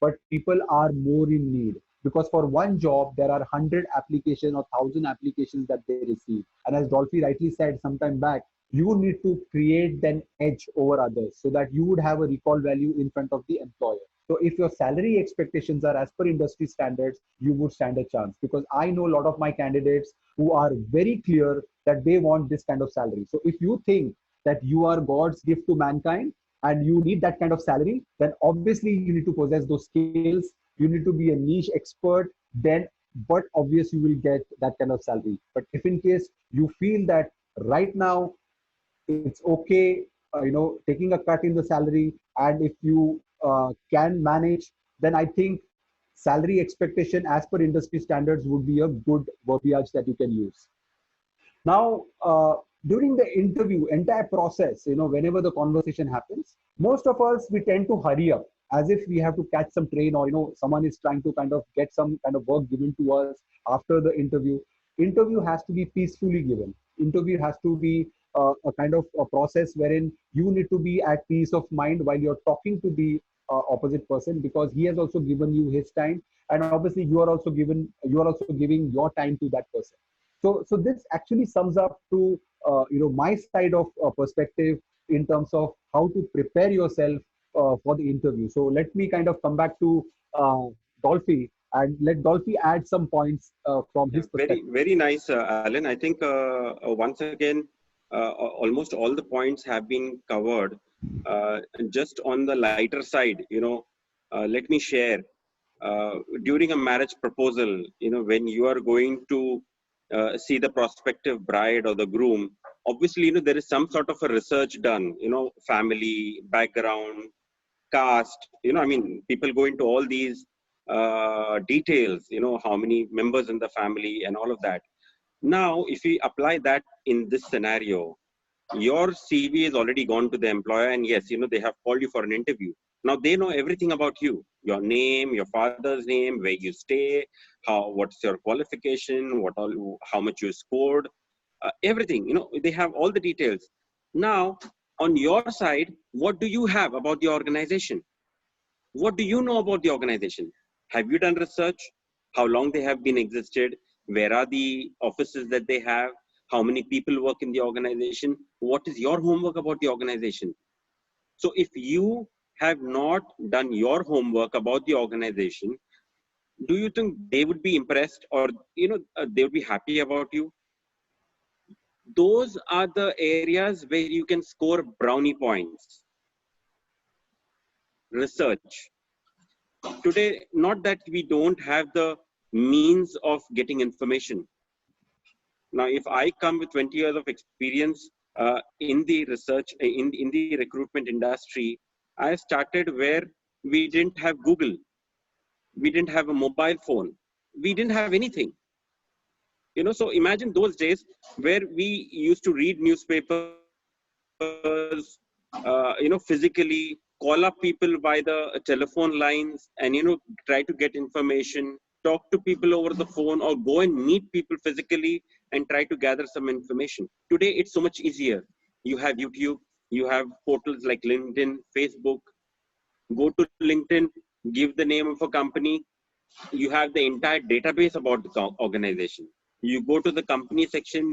but people are more in need, because for one job there are 100 applications or 1,000 applications that they receive. And as Dolphy rightly said some time back, you need to create an edge over others so that you would have a recall value in front of the employer. So if your salary expectations are as per industry standards, you would stand a chance, because I know a lot of my candidates who are very clear that they want this kind of salary. So if you think that you are God's gift to mankind and you need that kind of salary, then obviously you need to possess those skills. You need to be a niche expert, then, but obviously you will get that kind of salary. But if in case you feel that right now it's okay, taking a cut in the salary, and if you can manage, then I think salary expectation as per industry standards would be a good verbiage that you can use. Now, during the interview, entire process, whenever the conversation happens, most of us, we tend to hurry up as if we have to catch some train, or, someone is trying to kind of get some kind of work given to us after the interview. Interview has to be peacefully given. Interview has to be a kind of a process wherein you need to be at peace of mind while you're talking to the opposite person, because he has also given you his time, and obviously you are also giving your time to that person. So this actually sums up to my side of perspective in terms of how to prepare yourself for the interview. So let me kind of come back to Dolphy, and let Dolphy add some points from his perspective. Very nice, Alan. I think once again, almost all the points have been covered. Just on the lighter side, let me share. During a marriage proposal, when you are going to see the prospective bride or the groom, obviously, there is some sort of a research done, family, background, caste, I mean, people go into all these details, how many members in the family and all of that. Now, if we apply that in this scenario, your CV is already gone to the employer, and yes, they have called you for an interview. Now they know everything about you: your name, your father's name, where you stay, what's your qualification, how much you scored, everything. They have all the details. Now, on your side, what do you have about the organization? What do you know about the organization? Have you done research? How long they have been existed? Where are the offices that they have? How many people work in the organization? What is your homework about the organization? So if you have not done your homework about the organization, do you think they would be impressed, or they would be happy about you? Those are the areas where you can score brownie points. Research. Today, not that we don't have the means of getting information. Now, if I come with 20 years of experience in the research, in the recruitment industry, I started where we didn't have Google. We didn't have a mobile phone. We didn't have anything. So imagine those days where we used to read newspapers, physically call up people by the telephone lines and, try to get information, talk to people over the phone, or go and meet people physically and try to gather some information. Today, it's so much easier. You have YouTube, you have portals like LinkedIn, Facebook. Go to LinkedIn, give the name of a company. You have the entire database about the organization. You go to the company section,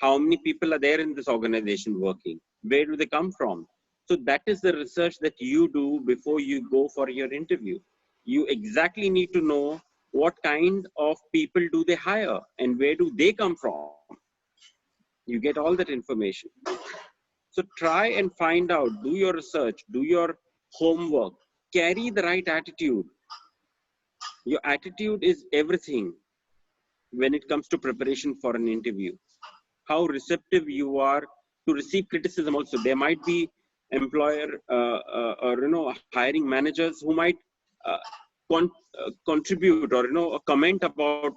how many people are there in this organization working. Where do they come from? So that is the research that you do before you go for your interview. You exactly need to know what kind of people do they hire and where do they come from. You get all that information. So try and find out, do your research, do your homework, carry the right attitude. Your attitude is everything when it comes to preparation for an interview. How receptive you are to receive criticism also. There might be employer or hiring managers who might uh, contribute or a comment about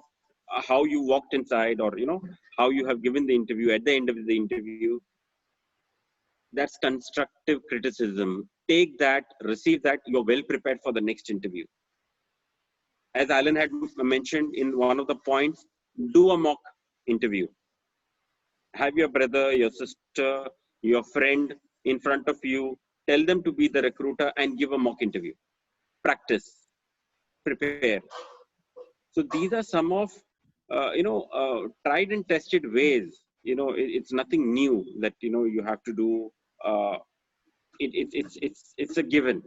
how you walked inside, or how you have given the interview at the end of the interview. That's constructive criticism. Take that, receive that. You're well prepared for the next interview. As Alan had mentioned in one of the points, do a mock interview. Have your brother, your sister, your friend in front of you. Tell them to be the recruiter and give a mock interview. Practice, prepare. So these are some of tried and tested ways. It's nothing new that you have to do. It's a given.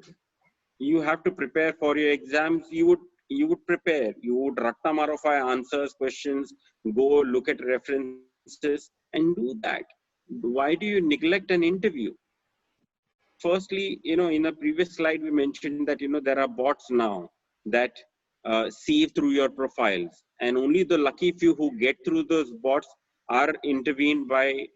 You have to prepare for your exams. You would prepare. You would rakta marofai answers, questions, go look at references and do that. Why do you neglect an interview? Firstly, in a previous slide, we mentioned that, there are bots now that sieve through your profiles, and only the lucky few who get through those bots are intervened by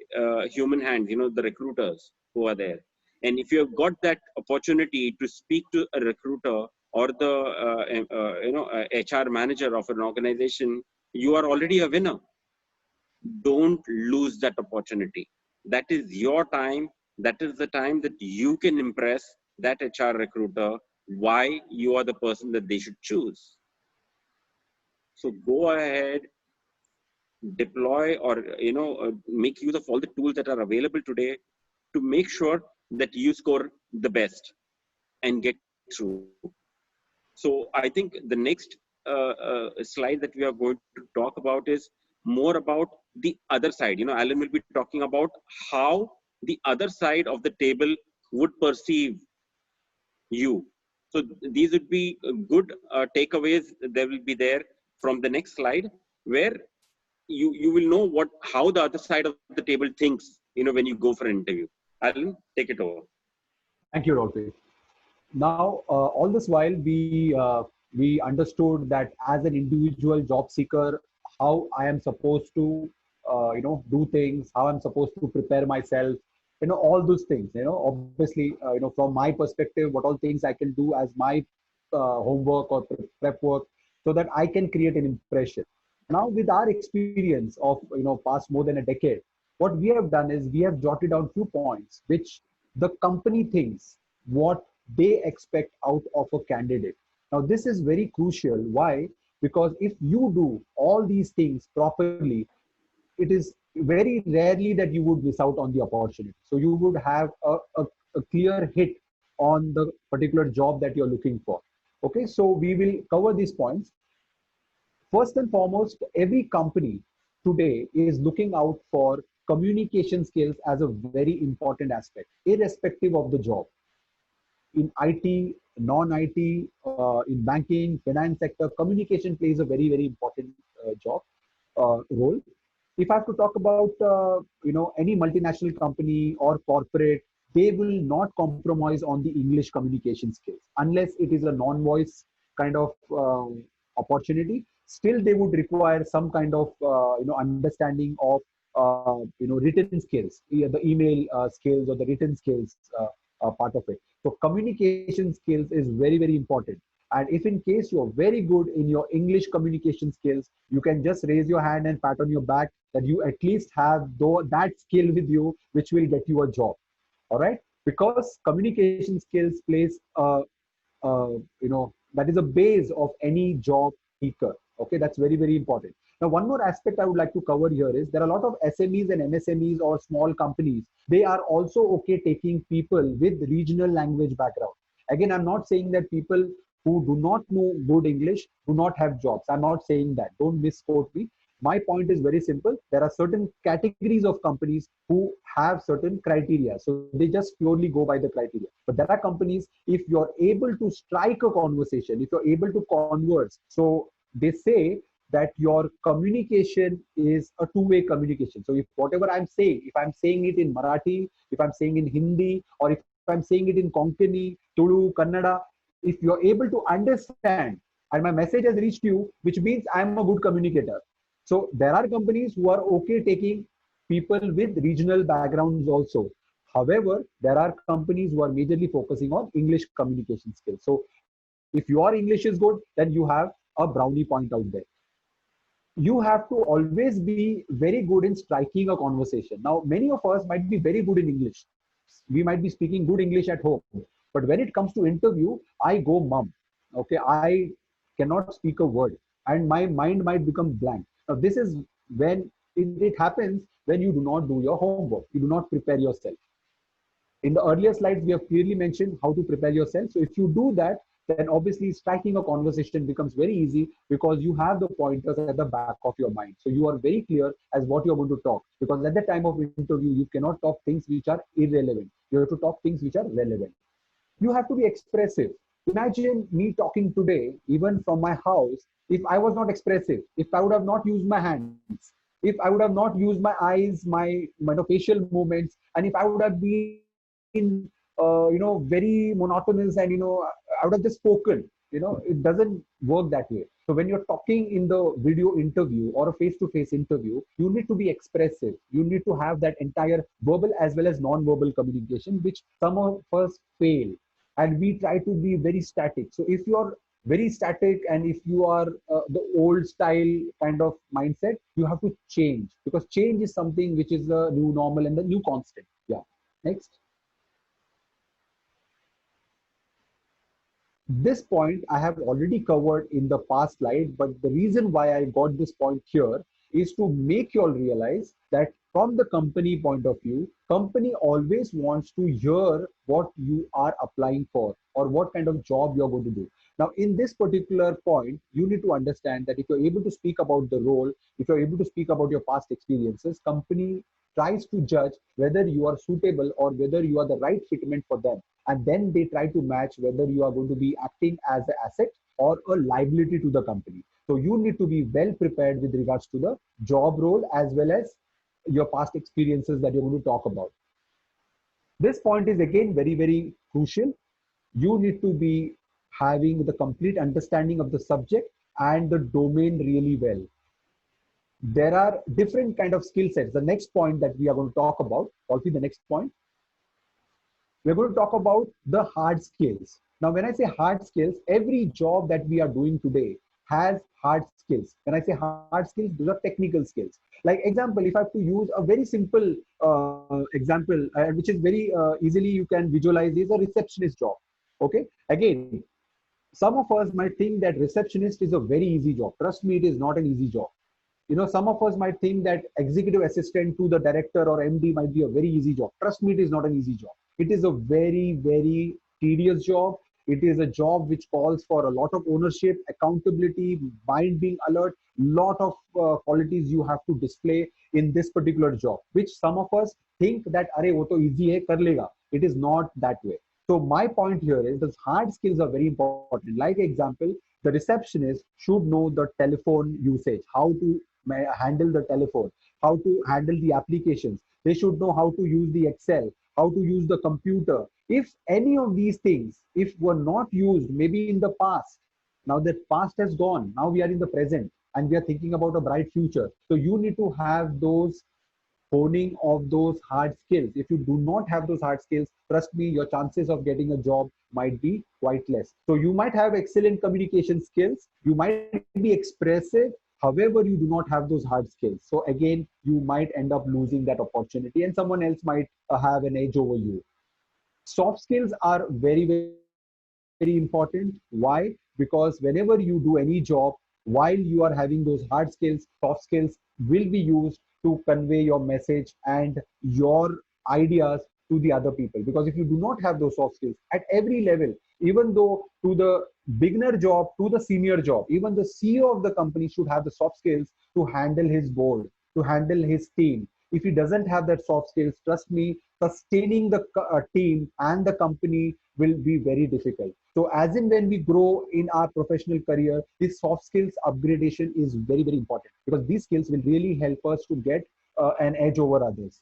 human hands, the recruiters who are there. And if you have got that opportunity to speak to a recruiter or the HR manager of an organization, you are already a winner. Don't lose that opportunity. That is your time. That is the time that you can impress that HR recruiter why you are the person that they should choose. So go ahead, deploy or make use of all the tools that are available today to make sure that you score the best and get through. So I think the next slide that we are going to talk about is more about the other side. Alan will be talking about how the other side of the table would perceive you. So these would be good takeaways that will be there from the next slide, where you will know how the other side of the table thinks, when you go for an interview. Alan, take it over. Thank you, Dolphy. Now, all this while, we understood that as an individual job seeker, how I am supposed to, do things, how I'm supposed to prepare myself, all those things. Obviously, from my perspective, what all things I can do as my homework or prep work, so that I can create an impression. Now, with our experience of past more than a decade, what we have done is we have jotted down few points which the company thinks what they expect out of a candidate. Now, this is very crucial. Why? Because if you do all these things properly, it is very rarely that you would miss out on the opportunity. So you would have a clear hit on the particular job that you're looking for. Okay, so we will cover these points. First and foremost, every company today is looking out for communication skills as a very important aspect, irrespective of the job. In IT, non-IT, in banking, finance sector, communication plays a very, very important role. If I have to talk about any multinational company or corporate, they will not compromise on the English communication skills unless it is a non-voice kind of opportunity. Still, they would require some kind of understanding of written skills, the email skills or the written skills part of it. So communication skills is very, very important. And if in case you're very good in your English communication skills, you can just raise your hand and pat on your back that you at least have that skill with you, which will get you a job. All right, because communication skills plays that is a base of any job seeker. Okay, that's very, very important. Now, one more aspect I would like to cover here is there are a lot of SMEs and MSMEs or small companies. They are also okay taking people with regional language background. Again, I'm not saying that people who do not know good English do not have jobs. I'm not saying that. Don't misquote me. My point is very simple. There are certain categories of companies who have certain criteria. So they just purely go by the criteria. But there are companies, if you're able to strike a conversation, if you're able to converse, so they say that your communication is a two-way communication. So if whatever I'm saying, if I'm saying it in Marathi, if I'm saying in Hindi, or if I'm saying it in Konkani, Tulu, Kannada, if you're able to understand and my message has reached you, which means I'm a good communicator. So there are companies who are okay taking people with regional backgrounds also. However, there are companies who are majorly focusing on English communication skills. So if your English is good, then you have a brownie point out there. You have to always be very good in striking a conversation. Now, many of us might be very good in English. We might be speaking good English at home, but when it comes to interview, I go mum. Okay, I cannot speak a word, and my mind might become blank. Now, this is when it happens when you do not do your homework. You do not prepare yourself. In the earlier slides, we have clearly mentioned how to prepare yourself. So if you do that, then obviously striking a conversation becomes very easy because you have the pointers at the back of your mind. So you are very clear as what you're going to talk, because at the time of interview, you cannot talk things which are irrelevant. You have to talk things which are relevant. You have to be expressive. Imagine me talking today, even from my house, if I was not expressive, if I would have not used my hands, if I would have not used my eyes, my facial movements, and if I would have been very monotonous, and I would have just spoken. It doesn't work that way. So when you're talking in the video interview or a face-to-face interview, you need to be expressive. You need to have that entire verbal as well as non-verbal communication, which some of us fail, and we try to be very static. So if you're very static and if you are the old style kind of mindset, you have to change, because change is something which is the new normal and the new constant. Yeah. Next. This point I have already covered in the past slide, but the reason why I got this point here is to make you all realize that from the company point of view, company always wants to hear what you are applying for or what kind of job you're going to do. Now, in this particular point, you need to understand that if you're able to speak about the role, if you're able to speak about your past experiences, company tries to judge whether you are suitable or whether you are the right fitment for them. And then they try to match whether you are going to be acting as an asset or a liability to the company. So you need to be well prepared with regards to the job role as well as your past experiences that you're going to talk about. This point is again very, very crucial. You need to be having the complete understanding of the subject and the domain really well. There are different kind of skill sets. The next point that we are going to talk about, Dolphy, the next point, we're going to talk about the hard skills. Now, when I say hard skills, every job that we are doing today has hard skills. When I say hard skills, those are technical skills. Like example, if I have to use a very simple example, which is very easily you can visualize, is a receptionist job. Okay. Again, some of us might think that receptionist is a very easy job. Trust me, it is not an easy job. Some of us might think that executive assistant to the director or MD might be a very easy job. Trust me, it is not an easy job. It is a very, very tedious job. It is a job which calls for a lot of ownership, accountability, mind being alert, lot of qualities you have to display in this particular job, which some of us think that, "Arey, wo to easy hai, kar lega." It is not that way. So my point here is that hard skills are very important. Like example, the receptionist should know the telephone usage, how to handle the telephone, how to handle the applications. They should know how to use the Excel, how to use the computer. If any of these things, if were not used, maybe in the past, now that past has gone, now we are in the present and we are thinking about a bright future. So you need to have those honing of those hard skills. If you do not have those hard skills, trust me, your chances of getting a job might be quite less. So you might have excellent communication skills, you might be expressive, however, you do not have those hard skills. So again, you might end up losing that opportunity and someone else might have an edge over you. Soft skills are very, very important. Why? Because whenever you do any job, while you are having those hard skills, soft skills will be used to convey your message and your ideas to the other people. Because if you do not have those soft skills at every level, even though to the beginner job, to the senior job, even the CEO of the company should have the soft skills to handle his board, to handle his team. If he doesn't have that soft skills, trust me, sustaining the team and the company will be very difficult. So as in when we grow in our professional career, this soft skills upgradation is very, very important, because these skills will really help us to get an edge over others.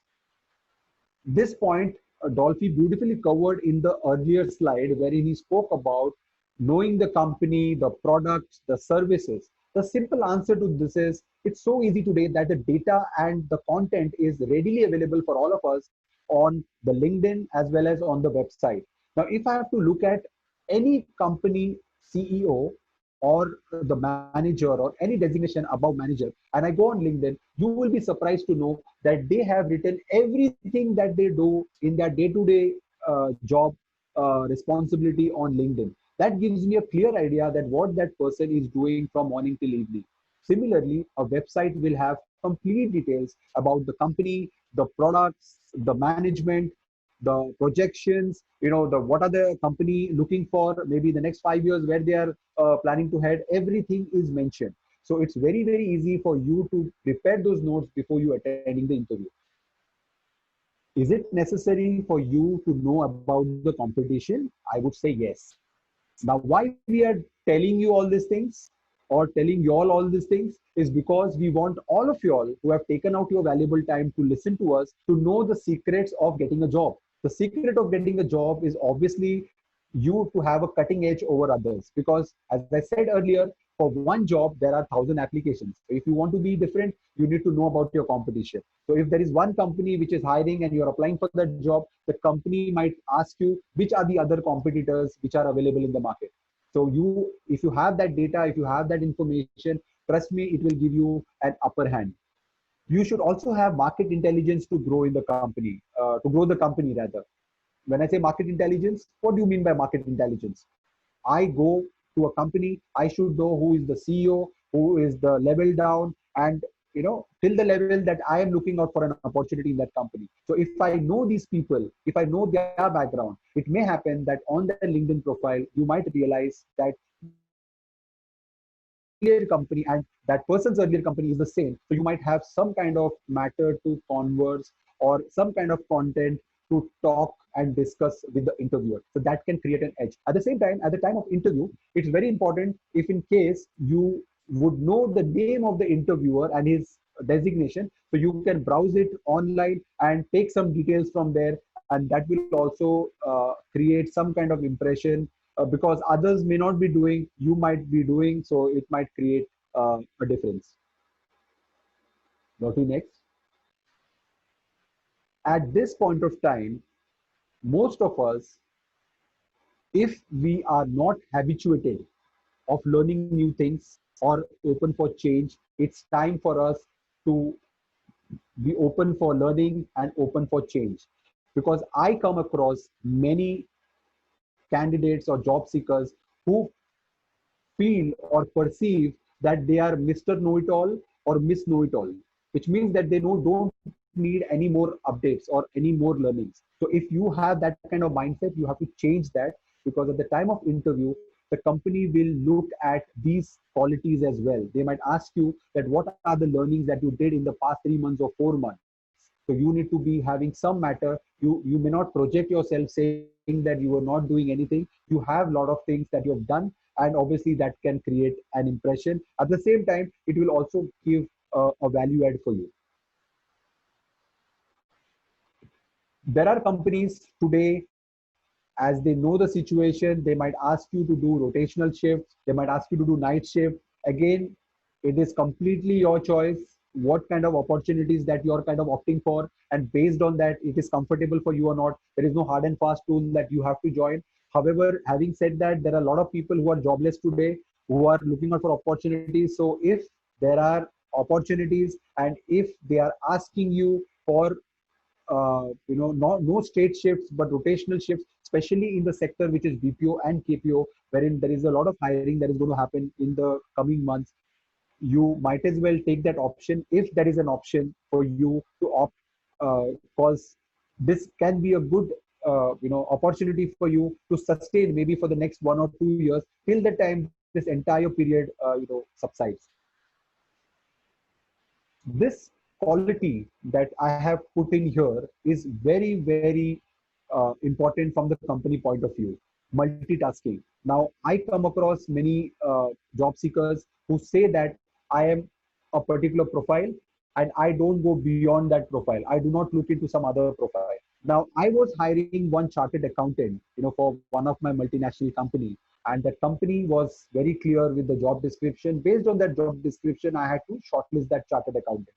This point, Dolphy beautifully covered in the earlier slide, wherein he spoke about knowing the company, the products, the services. The simple answer to this is, it's so easy today that the data and the content is readily available for all of us on the LinkedIn as well as on the website. Now, if I have to look at any company CEO or the manager or any designation above manager, and I go on LinkedIn, you will be surprised to know that they have written everything that they do in their day-to-day job responsibility on LinkedIn. That gives me a clear idea that what that person is doing from morning till evening. Similarly, a website will have complete details about the company, the products, the management, the projections, what are the company looking for, maybe the next 5 years, where they are planning to head. Everything is mentioned. So it's very, very easy for you to prepare those notes before you attending the interview. Is it necessary for you to know about the competition? I would say yes. Now, why we are telling you all these things, or telling you all these things, is because we want all of you all who have taken out your valuable time to listen to us to know the secrets of getting a job. The secret of getting a job is obviously you to have a cutting edge over others, because as I said earlier, for one job there are 1,000 applications. So if you want to be different, you need to know about your competition. So if there is one company which is hiring and you're applying for that job, the company might ask you which are the other competitors which are available in the market. So if you have that data, if you have that information, trust me, it will give you an upper hand. You should also have market intelligence to grow in the company, to grow the company rather. When I say market intelligence, what do you mean by market intelligence? I go to a company, I should know who is the CEO, who is the level down, and till the level that I am looking out for an opportunity in that company. So if I know these people, if I know their background, it may happen that on their LinkedIn profile, you might realize that earlier company and that person's earlier company is the same. So you might have some kind of matter to converse or some kind of content to talk and discuss with the interviewer. So that can create an edge. At the same time, at the time of interview, it's very important, if in case you would know the name of the interviewer and his designation, so you can browse it online and take some details from there, and that will also create some kind of impression, because others may not be doing, you might be doing, so it might create a difference. Go to next. At this point of time, most of us, if we are not habituated of learning new things or open for change, it's time for us to be open for learning and open for change. Because I come across many candidates or job seekers who feel or perceive that they are Mr. Know-it-all or Miss Know-it-all, which means that they don't need any more updates or any more learnings. So if you have that kind of mindset, you have to change that, because at the time of interview, the company will look at these qualities as well. They might ask you that what are the learnings that you did in the past 3 months or 4 months. So you need to be having some matter. You may not project yourself saying that you are not doing anything. You have a lot of things that you have done, and obviously that can create an impression. At the same time, it will also give a value add for you. There are companies today, as they know the situation, they might ask you to do rotational shifts, they might ask you to do night shift. Again, it is completely your choice what kind of opportunities that you're kind of opting for, and based on that, it is comfortable for you or not. There is no hard and fast rule that you have to join. However, having said that, there are a lot of people who are jobless today, who are looking out for opportunities. So if there are opportunities and if they are asking you for no straight shifts but rotational shifts, especially in the sector which is BPO and KPO, wherein there is a lot of hiring that is going to happen in the coming months, you might as well take that option if there is an option for you to opt, because this can be a good opportunity for you to sustain maybe for the next 1 or 2 years, till the time this entire period subsides. This quality that I have put in here is very, very important from the company point of view. Multitasking. Now, I come across many job seekers who say that I am a particular profile and I don't go beyond that profile. I do not look into some other profile. Now, I was hiring one chartered accountant, for one of my multinational company, and that company was very clear with the job description. Based on that job description, I had to shortlist that chartered accountant.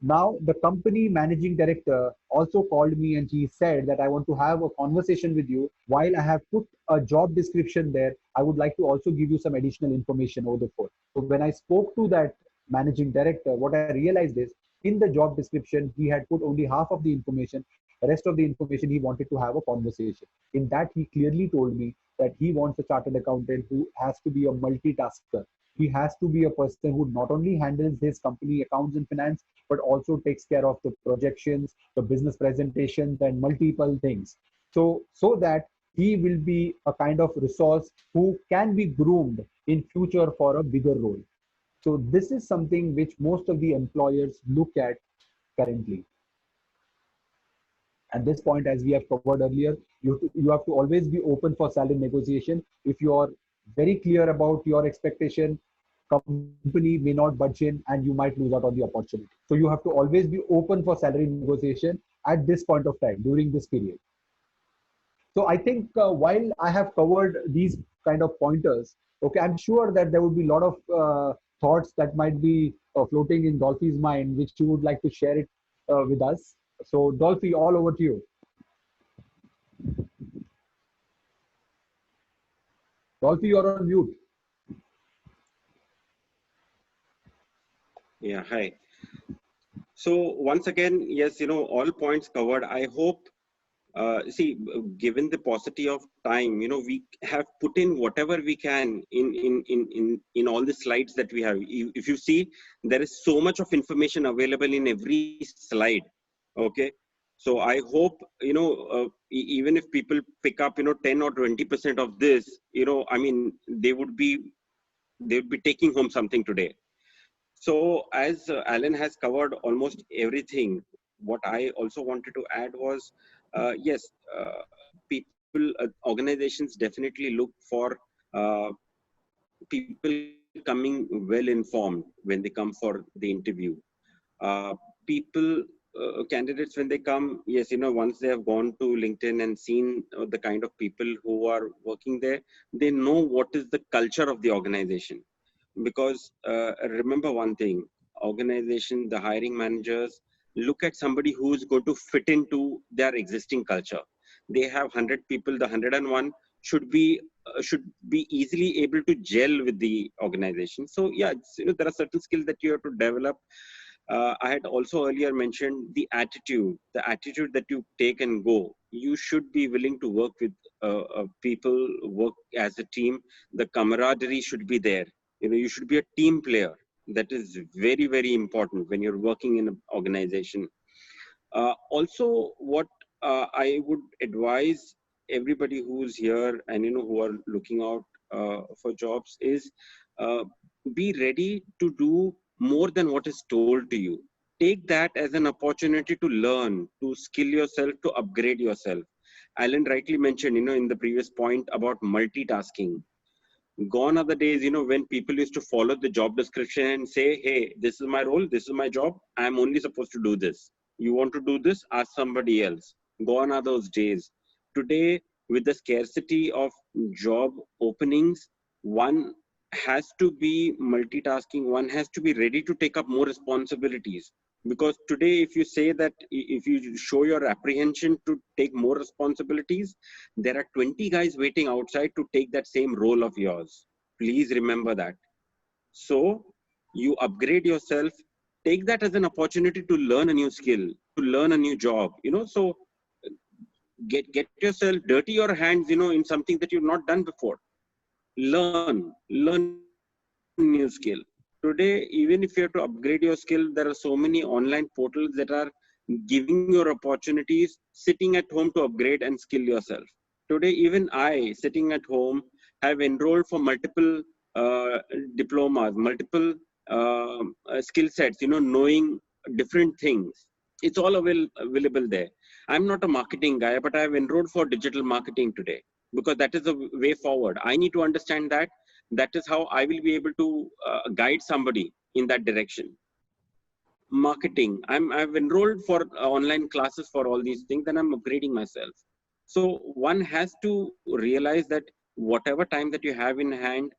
Now, the company managing director also called me and he said that I want to have a conversation with you. While I have put a job description there, I would like to also give you some additional information over the phone. So when I spoke to that managing director, what I realized is in the job description, he had put only half of the information. The rest of the information he wanted to have a conversation. In that, he clearly told me that he wants a chartered accountant who has to be a multitasker. He has to be a person who not only handles his company accounts and finance, but also takes care of the projections, the business presentations, and multiple things. So that he will be a kind of resource who can be groomed in future for a bigger role. So this is something which most of the employers look at currently. At this point, as we have covered earlier, you have to always be open for salary negotiation. If you are very clear about your expectation, company may not budge in and you might lose out on the opportunity. So you have to always be open for salary negotiation at this point of time during this period. So I think while I have covered these kind of pointers, okay, I'm sure that there would be a lot of thoughts that might be floating in Dolphy's mind, which you would like to share it with us. So Dolphy, all over to you. Dolphy, you're on mute. Yeah, hi. So once again, yes, all points covered. I hope, see, given the paucity of time, we have put in whatever we can in all the slides that we have. If you see, there is so much of information available in every slide. Okay. So I hope, even if people pick up, 10 or 20% of this, I mean, they would be taking home something today. So as Alan has covered almost everything, what I also wanted to add was, yes, organizations definitely look for people coming well informed when they come for the interview. Candidates, when they come, yes, once they have gone to LinkedIn and seen the kind of people who are working there, they know what is the culture of the organization. Because remember one thing, organization, the hiring managers look at somebody who is going to fit into their existing culture. They have 100 people, the 101 should be easily able to gel with the organization. So yeah, there are certain skills that you have to develop. I had also earlier mentioned the attitude that you take and go. You should be willing to work with people, work as a team. The camaraderie should be there. You should be a team player. That is very, very important when you're working in an organization. Also, what I would advise everybody who's here and who are looking out for jobs is be ready to do more than what is told to you. Take that as an opportunity to learn, to skill yourself, to upgrade yourself. Alan rightly mentioned, in the previous point about multitasking. Gone are the days, when people used to follow the job description and say, hey, this is my role, this is my job, I'm only supposed to do this. You want to do this, ask somebody else. Gone are those days. Today, with the scarcity of job openings, one has to be multitasking, one has to be ready to take up more responsibilities. Because today, if you say that, if you show your apprehension to take more responsibilities, there are 20 guys waiting outside to take that same role of yours. Please remember that. So you upgrade yourself, take that as an opportunity to learn a new skill, to learn a new job, so get yourself, dirty your hands, in something that you've not done before. Learn new skill. Today, even if you have to upgrade your skill, there are so many online portals that are giving your opportunities, sitting at home to upgrade and skill yourself. Today, even I, sitting at home, have enrolled for multiple diplomas, multiple skill sets, knowing different things. It's all available there. I'm not a marketing guy, but I've enrolled for digital marketing today. because that is the way forward. I need to understand that. That is how I will be able to guide somebody in that direction. Marketing, I've enrolled for online classes for all these things, and I'm upgrading myself. So one has to realize that whatever time that you have in hand,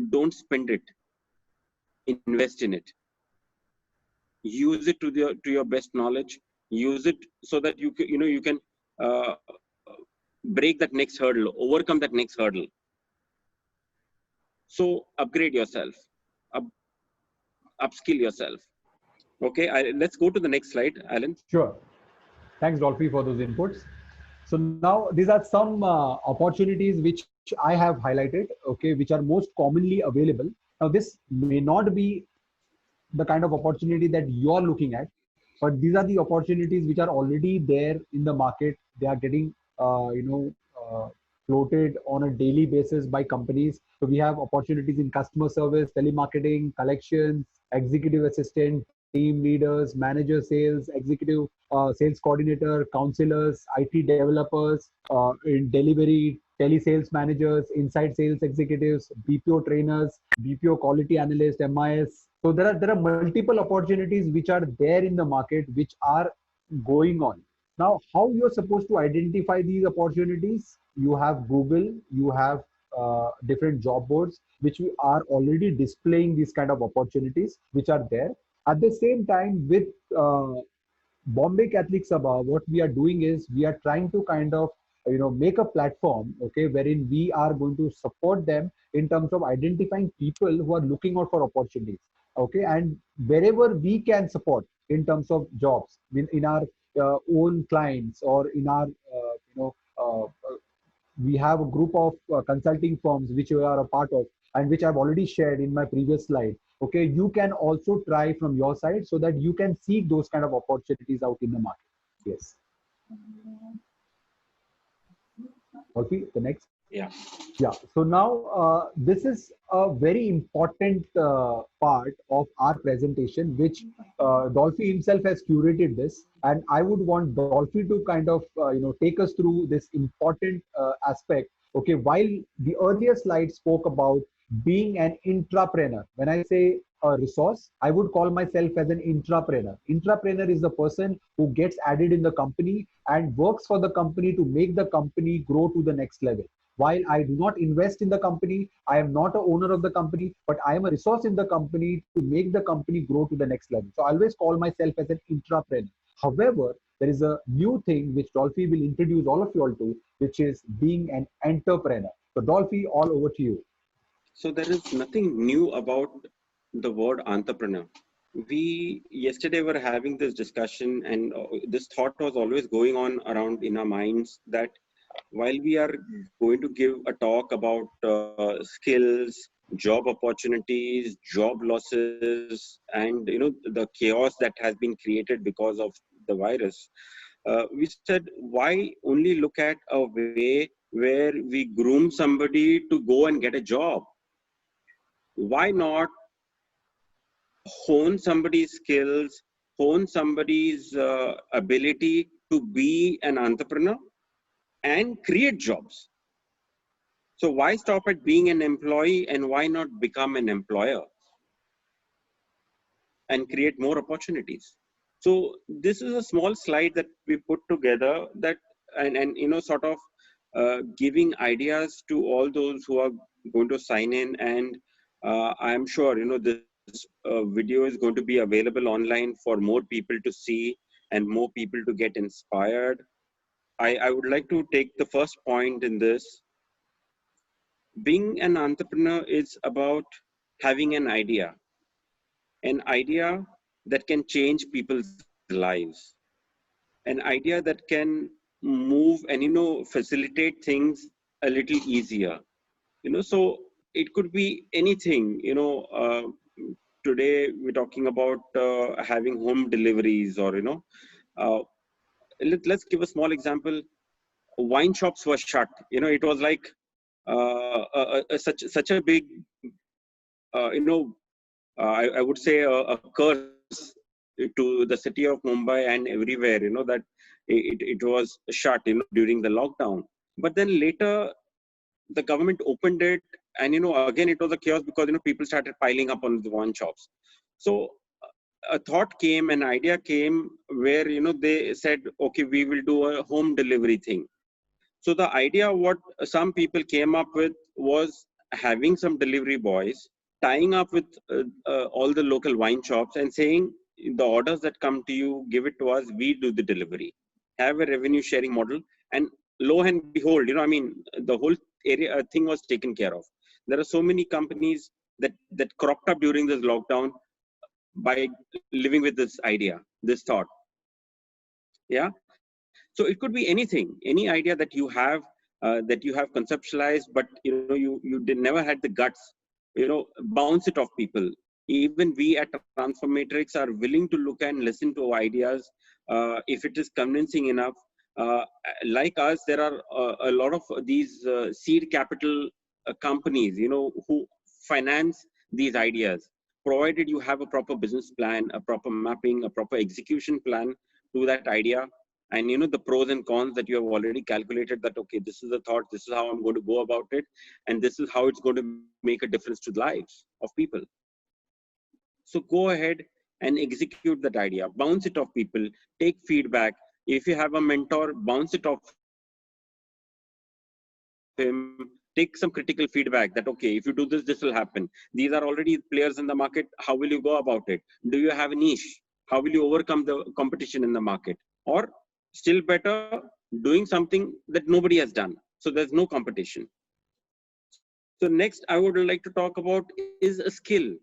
don't spend it, invest in it, use it to your best knowledge, use it so that you can uh, break that next hurdle, overcome that next hurdle. So upgrade yourself, up, upskill yourself. Okay, let's go to the next slide, Alan. Sure. Thanks, Dolphy, for those inputs. So now these are some opportunities which I have highlighted, okay, which are most commonly available. Now, this may not be the kind of opportunity that you are looking at, but these are the opportunities which are already there in the market. They are getting, floated on a daily basis by companies. So we have opportunities in customer service, telemarketing, collections, executive assistant, team leaders, manager sales, executive sales coordinator, counselors, IT developers, in delivery, telesales managers, inside sales executives, BPO trainers, BPO quality analyst, MIS. So there are multiple opportunities which are there in the market which are going on. Now, how you're supposed to identify these opportunities? You have Google, you have different job boards which are already displaying these kind of opportunities which are there. At the same time, with Bombay Catholic Sabha, what we are doing is we are trying to kind of make a platform, okay, wherein we are going to support them in terms of identifying people who are looking out for opportunities, okay, and wherever we can support in terms of jobs in our own clients or in our we have a group of consulting firms which we are a part of and which I've already shared in my previous slide. Okay, you can also try from your side so that you can seek those kind of opportunities out in the market. Yes. Okay, the next. Yeah. Yeah. So now this is a very important part of our presentation, which Dolphy himself has curated this, and I would want Dolphy to kind of take us through this important aspect. Okay, while the earlier slide spoke about being an intrapreneur, when I say a resource, I would call myself as an intrapreneur. Intrapreneur is the person who gets added in the company and works for the company to make the company grow to the next level. While I do not invest in the company, I am not a owner of the company, but I am a resource in the company to make the company grow to the next level. So I always call myself as an intrapreneur. However, there is a new thing which Dolphy will introduce all of you all to, which is being an entrepreneur. So Dolphy, all over to you. So there is nothing new about the word entrepreneur. We yesterday were having this discussion, and this thought was always going on around in our minds that while we are going to give a talk about skills, job opportunities, job losses, and the chaos that has been created because of the virus, we said, why only look at a way where we groom somebody to go and get a job? Why not hone somebody's skills, hone somebody's ability to be an entrepreneur and create jobs? So why stop at being an employee, and why not become an employer and create more opportunities? So this is a small slide that we put together that and sort of giving ideas to all those who are going to sign in, and I am sure this video is going to be available online for more people to see and more people to get inspired. I would like to take the first point in this. Being an entrepreneur is about having an idea that can change people's lives, an idea that can move and facilitate things a little easier. So it could be anything. Today we're talking about having home deliveries, or uh, let's give a small example. Wine shops were shut. It was like such a big I would say a curse to the city of Mumbai and everywhere, that it was shut, during the lockdown. But then later, the government opened it, and again it was a chaos because people started piling up on the wine shops. So a thought came, an idea came where they said, okay, we will do a home delivery thing. So the idea what some people came up with was having some delivery boys tying up with all the local wine shops and saying, the orders that come to you, give it to us, we do the delivery, have a revenue sharing model. And lo and behold, I mean, the whole area thing was taken care of. There are so many companies that cropped up during this lockdown by living with this idea, this thought. Yeah. So it could be anything, any idea that you have conceptualized, but you never had the guts, bounce it off people. Even we at Transformatrix are willing to look and listen to ideas if it is convincing enough. Like us, there are a lot of these seed capital companies, who finance these ideas, provided you have a proper business plan, a proper mapping, a proper execution plan to that idea, and the pros and cons that you have already calculated, that okay, this is the thought, this is how I'm going to go about it, and this is how it's going to make a difference to the lives of people. So go ahead and execute that idea, bounce it off people, take feedback. If you have a mentor, bounce it off him, take some critical feedback that okay, if you do this, this will happen. These are already players in the market, how will you go about it? Do you have a niche? How will you overcome the competition in the market? Or still better, doing something that nobody has done, so there's no competition. So next I would like to talk about is a skill.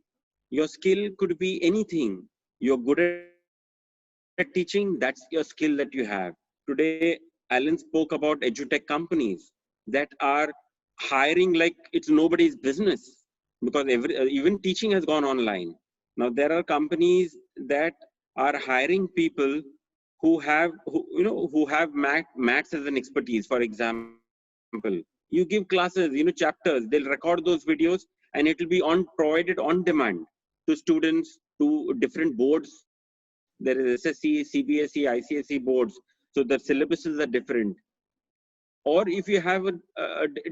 Your skill could be anything. You're good at teaching, that's your skill that you have. Today Alan spoke about edutech companies that are hiring like it's nobody's business, because even teaching has gone online. Now there are companies that are hiring people who have maths as an expertise. For example, you give classes, chapters, they'll record those videos, and it will be provided on demand to students, to different boards. There is SSC, CBSE, ICSE boards, so the syllabuses are different. Or if you have a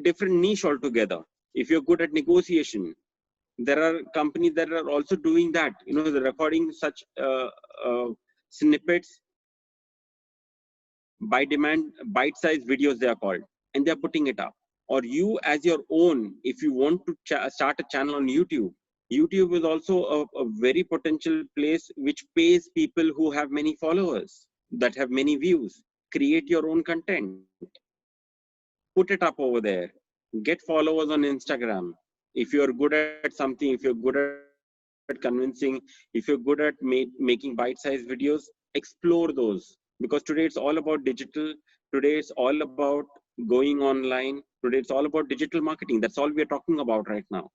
different niche altogether, if you're good at negotiation, there are companies that are also doing that. They're recording such snippets by demand, bite-sized videos they are called, and they're putting it up. Or you as your own, if you want to start a channel on YouTube, YouTube is also a very potential place which pays people who have many followers, that have many views. Create your own content, put it up over there, get followers on Instagram. If you're good at something, if you're good at convincing, if you're good at making bite-sized videos, explore those. Because today it's all about digital. Today it's all about going online. Today it's all about digital marketing. That's all we're talking about right now.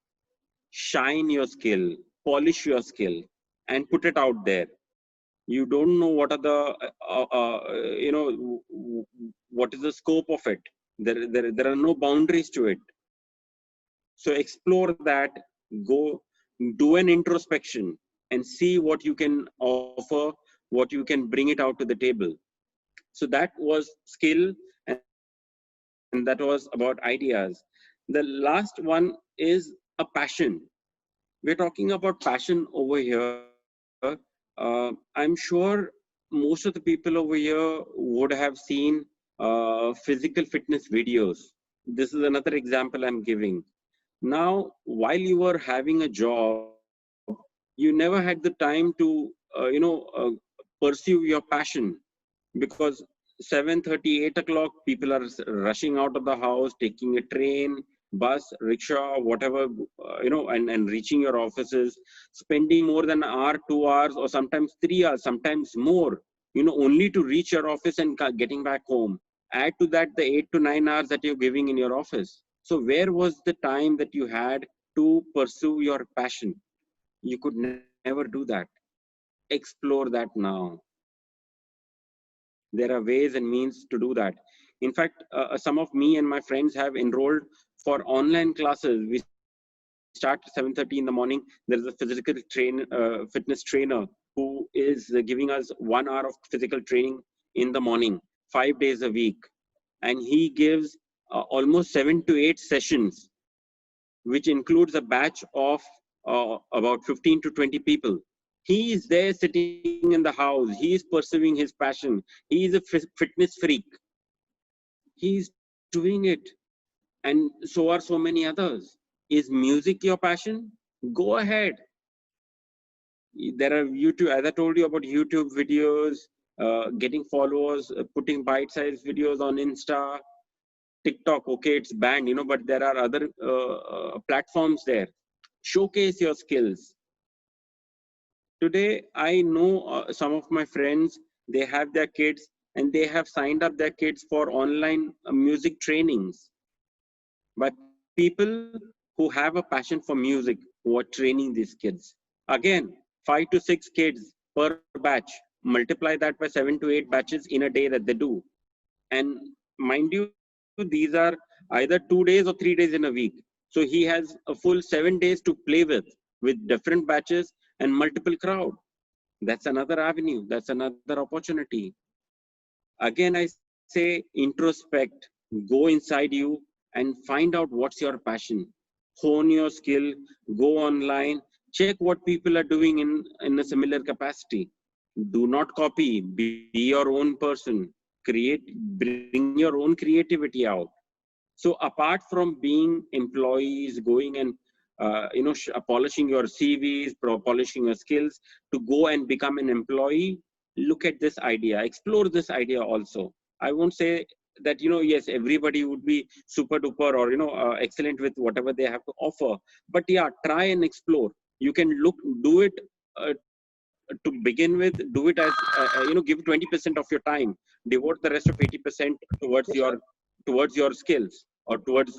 Shine your skill, polish your skill, and put it out there. You don't know what are the, what is the scope of it. There are no boundaries to it. So explore that, go do an introspection and see what you can offer, what you can bring it out to the table. So that was skill, and that was about ideas. The last one is a passion. We're talking about passion over here. I'm sure most of the people over here would have seen physical fitness videos. This is another example I'm giving. Now, while you were having a job, you never had the time to, pursue your passion, because 7:30, 8 o'clock, people are rushing out of the house, taking a train, bus, rickshaw, whatever, and reaching your offices, spending more than an hour, 2 hours, or sometimes 3 hours, sometimes more, only to reach your office and getting back home. Add to that the 8 to 9 hours that you're giving in your office. So where was the time that you had to pursue your passion? You could never do that. Explore that now. There are ways and means to do that. In fact, some of me and my friends have enrolled for online classes. We start at 7:30 in the morning. There is a fitness trainer who is giving us 1 hour of physical training in the morning, 5 days a week. And he gives almost 7 to 8 sessions, which includes a batch of about 15 to 20 people. He is there sitting in the house. He is pursuing his passion. He is a fitness freak. He is doing it. And so are so many others. Is music your passion? Go ahead. There are YouTube, as I told you about YouTube videos, getting followers, putting bite-sized videos on Insta, TikTok. Okay, it's banned, but there are other platforms there. Showcase your skills. Today, I know some of my friends, they have their kids and they have signed up their kids for online music trainings by people who have a passion for music, who are training these kids. Again, 5 to 6 kids per batch, multiply that by 7 to 8 batches in a day that they do. And mind you, these are either 2 days or 3 days in a week. So he has a full 7 days to play with different batches and multiple crowd. That's another avenue. That's another opportunity. Again, I say introspect, go inside you and find out what's your passion. Hone your skill, go online, check what people are doing in a similar capacity. Do not copy, be your own person. Bring your own creativity out. So apart from being employees, going and polishing your CVs, polishing your skills to go and become an employee, look at this idea, explore this idea also. I won't say that yes, everybody would be super duper or excellent with whatever they have to offer, but yeah, try and explore. You can do it to begin with. Do it as give 20% of your time, devote the rest of 80% towards your skills, or towards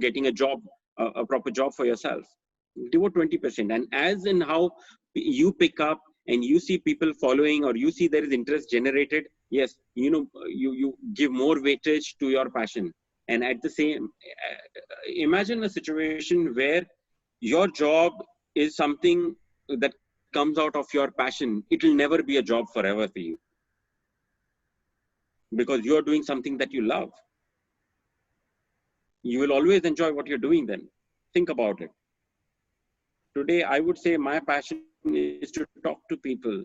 getting a job, a proper job for yourself. Devote 20%, and as in how you pick up and you see people following, or you see there is interest generated, yes, you give more weightage to your passion. And at the same, imagine a situation where your job is something that comes out of your passion. It will never be a job forever for you, because you're doing something that you love. You will always enjoy what you're doing then. Think about it. Today, I would say my passion is to talk to people,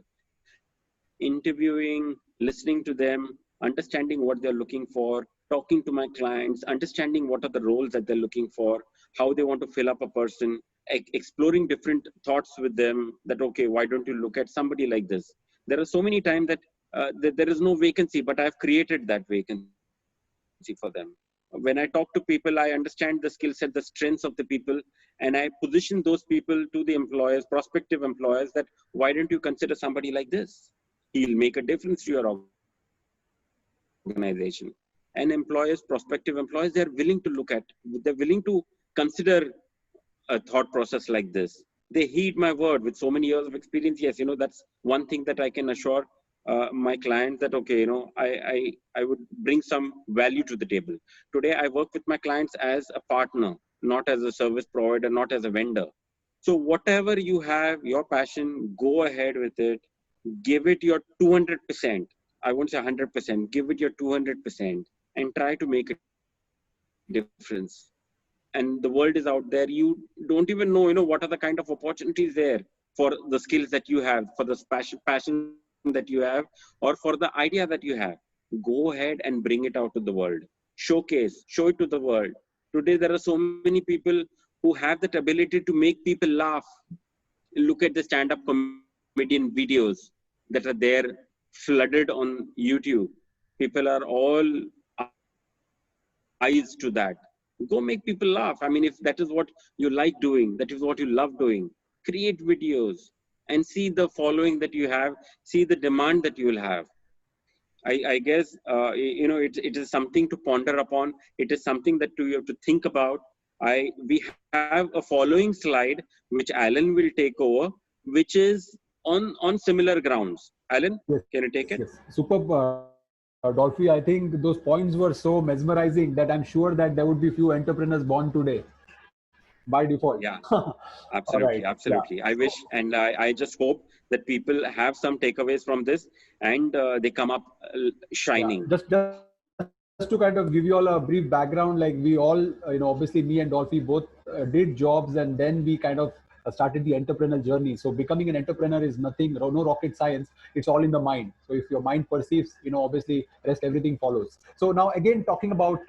interviewing, listening to them, understanding what they're looking for, talking to my clients, understanding what are the roles that they're looking for, how they want to fill up a person, exploring different thoughts with them, that, okay, why don't you look at somebody like this? There are so many times that there is no vacancy, but I've created that vacancy for them. When I talk to people, I understand the skill set, the strengths of the people, and I position those people to the employers, prospective employers, that why don't you consider somebody like this? He'll make a difference to your organization. And employers, prospective employers, they're willing to look at, they're willing to consider a thought process like this. They heed my word with so many years of experience. Yes, that's one thing that I can assure my clients, that, okay, I would bring some value to the table. Today, I work with my clients as a partner, not as a service provider, not as a vendor. So whatever you have, your passion, go ahead with it. Give it your 200%. I won't say 100%. Give it your 200% and try to make a difference. And the world is out there. You don't even know, what are the kind of opportunities there for the skills that you have, for the passion that you have, or for the idea that you have. Go ahead and bring it out to the world. Showcase, show it to the world. Today, there are so many people who have that ability to make people laugh. Look at the stand-up comedian videos that are there flooded on YouTube. People are all eyes to that. Go make people laugh. I mean, if that is what you like doing, that is what you love doing, create videos and see the following that you have, see the demand that you will have. I guess, it is something to ponder upon. It is something that you have to think about. We have a following slide, which Alan will take over, which is on similar grounds. Alan, Yes, can you take it? yes. Superb, Dolphy. I think those points were so mesmerizing that I'm sure that there would be few entrepreneurs born today by default. Yeah, All right. absolutely, Yeah. absolutely. I wish, and I just hope that people have some takeaways from this, and they come up Yeah. shining. Just a last question. to kind of give you all a brief background, like we all, obviously me and Dolphy both did jobs, and then we kind of started the entrepreneurial journey. So becoming an entrepreneur is nothing, no rocket science. It's all in the mind. So if your mind perceives, obviously rest everything follows. So now again, talking about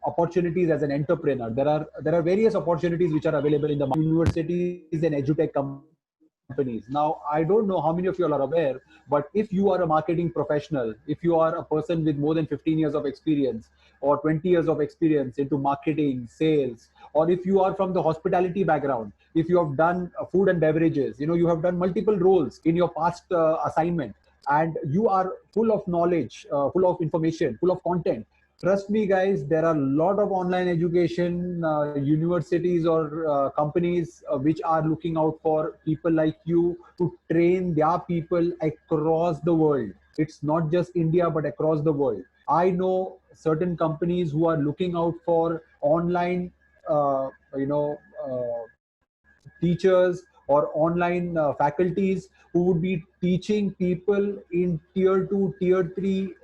opportunities as an entrepreneur, there are various opportunities which are available in the universities and edutech companies. Now, I don't know how many of you all are aware, but if you are a marketing professional, if you are a person with more than 15 years of experience or 20 years of experience into marketing, sales, or if you are from the hospitality background, if you have done food and beverages, you have done multiple roles in your past assignment, and you are full of knowledge, full of information, full of content. Trust me, guys, there are a lot of online education universities or companies which are looking out for people like you to train their people across the world. It's not just India, but across the world. I know certain companies who are looking out for online, uh, you know, uh, teachers or online faculties who would be teaching people in tier 2, tier 3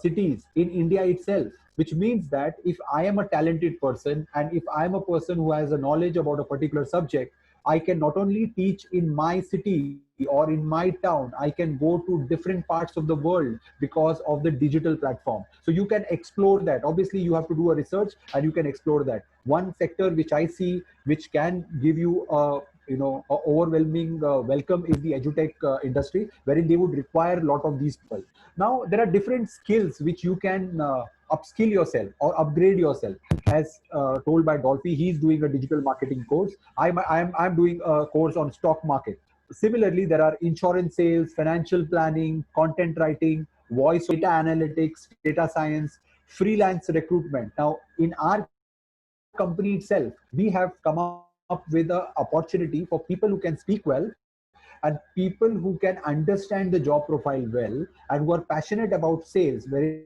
cities in India itself. Which means that if I am a talented person and if I am a person who has a knowledge about a particular subject, I can not only teach in my city or in my town, I can go to different parts of the world because of the digital platform. So you can explore that. Obviously, you have to do a research and you can explore that. One sector which I see which can give you a overwhelming welcome is the edutech industry, wherein they would require a lot of these people. Now there are different skills which you can upskill yourself or upgrade yourself. As told by Dolphy, he's doing a digital marketing course. I'm doing a course on stock market. Similarly, there are insurance sales, financial planning, content writing, voice data analytics, data science, freelance recruitment. Now, in our company itself, we have come up with an opportunity for people who can speak well and people who can understand the job profile well and who are passionate about sales, wherein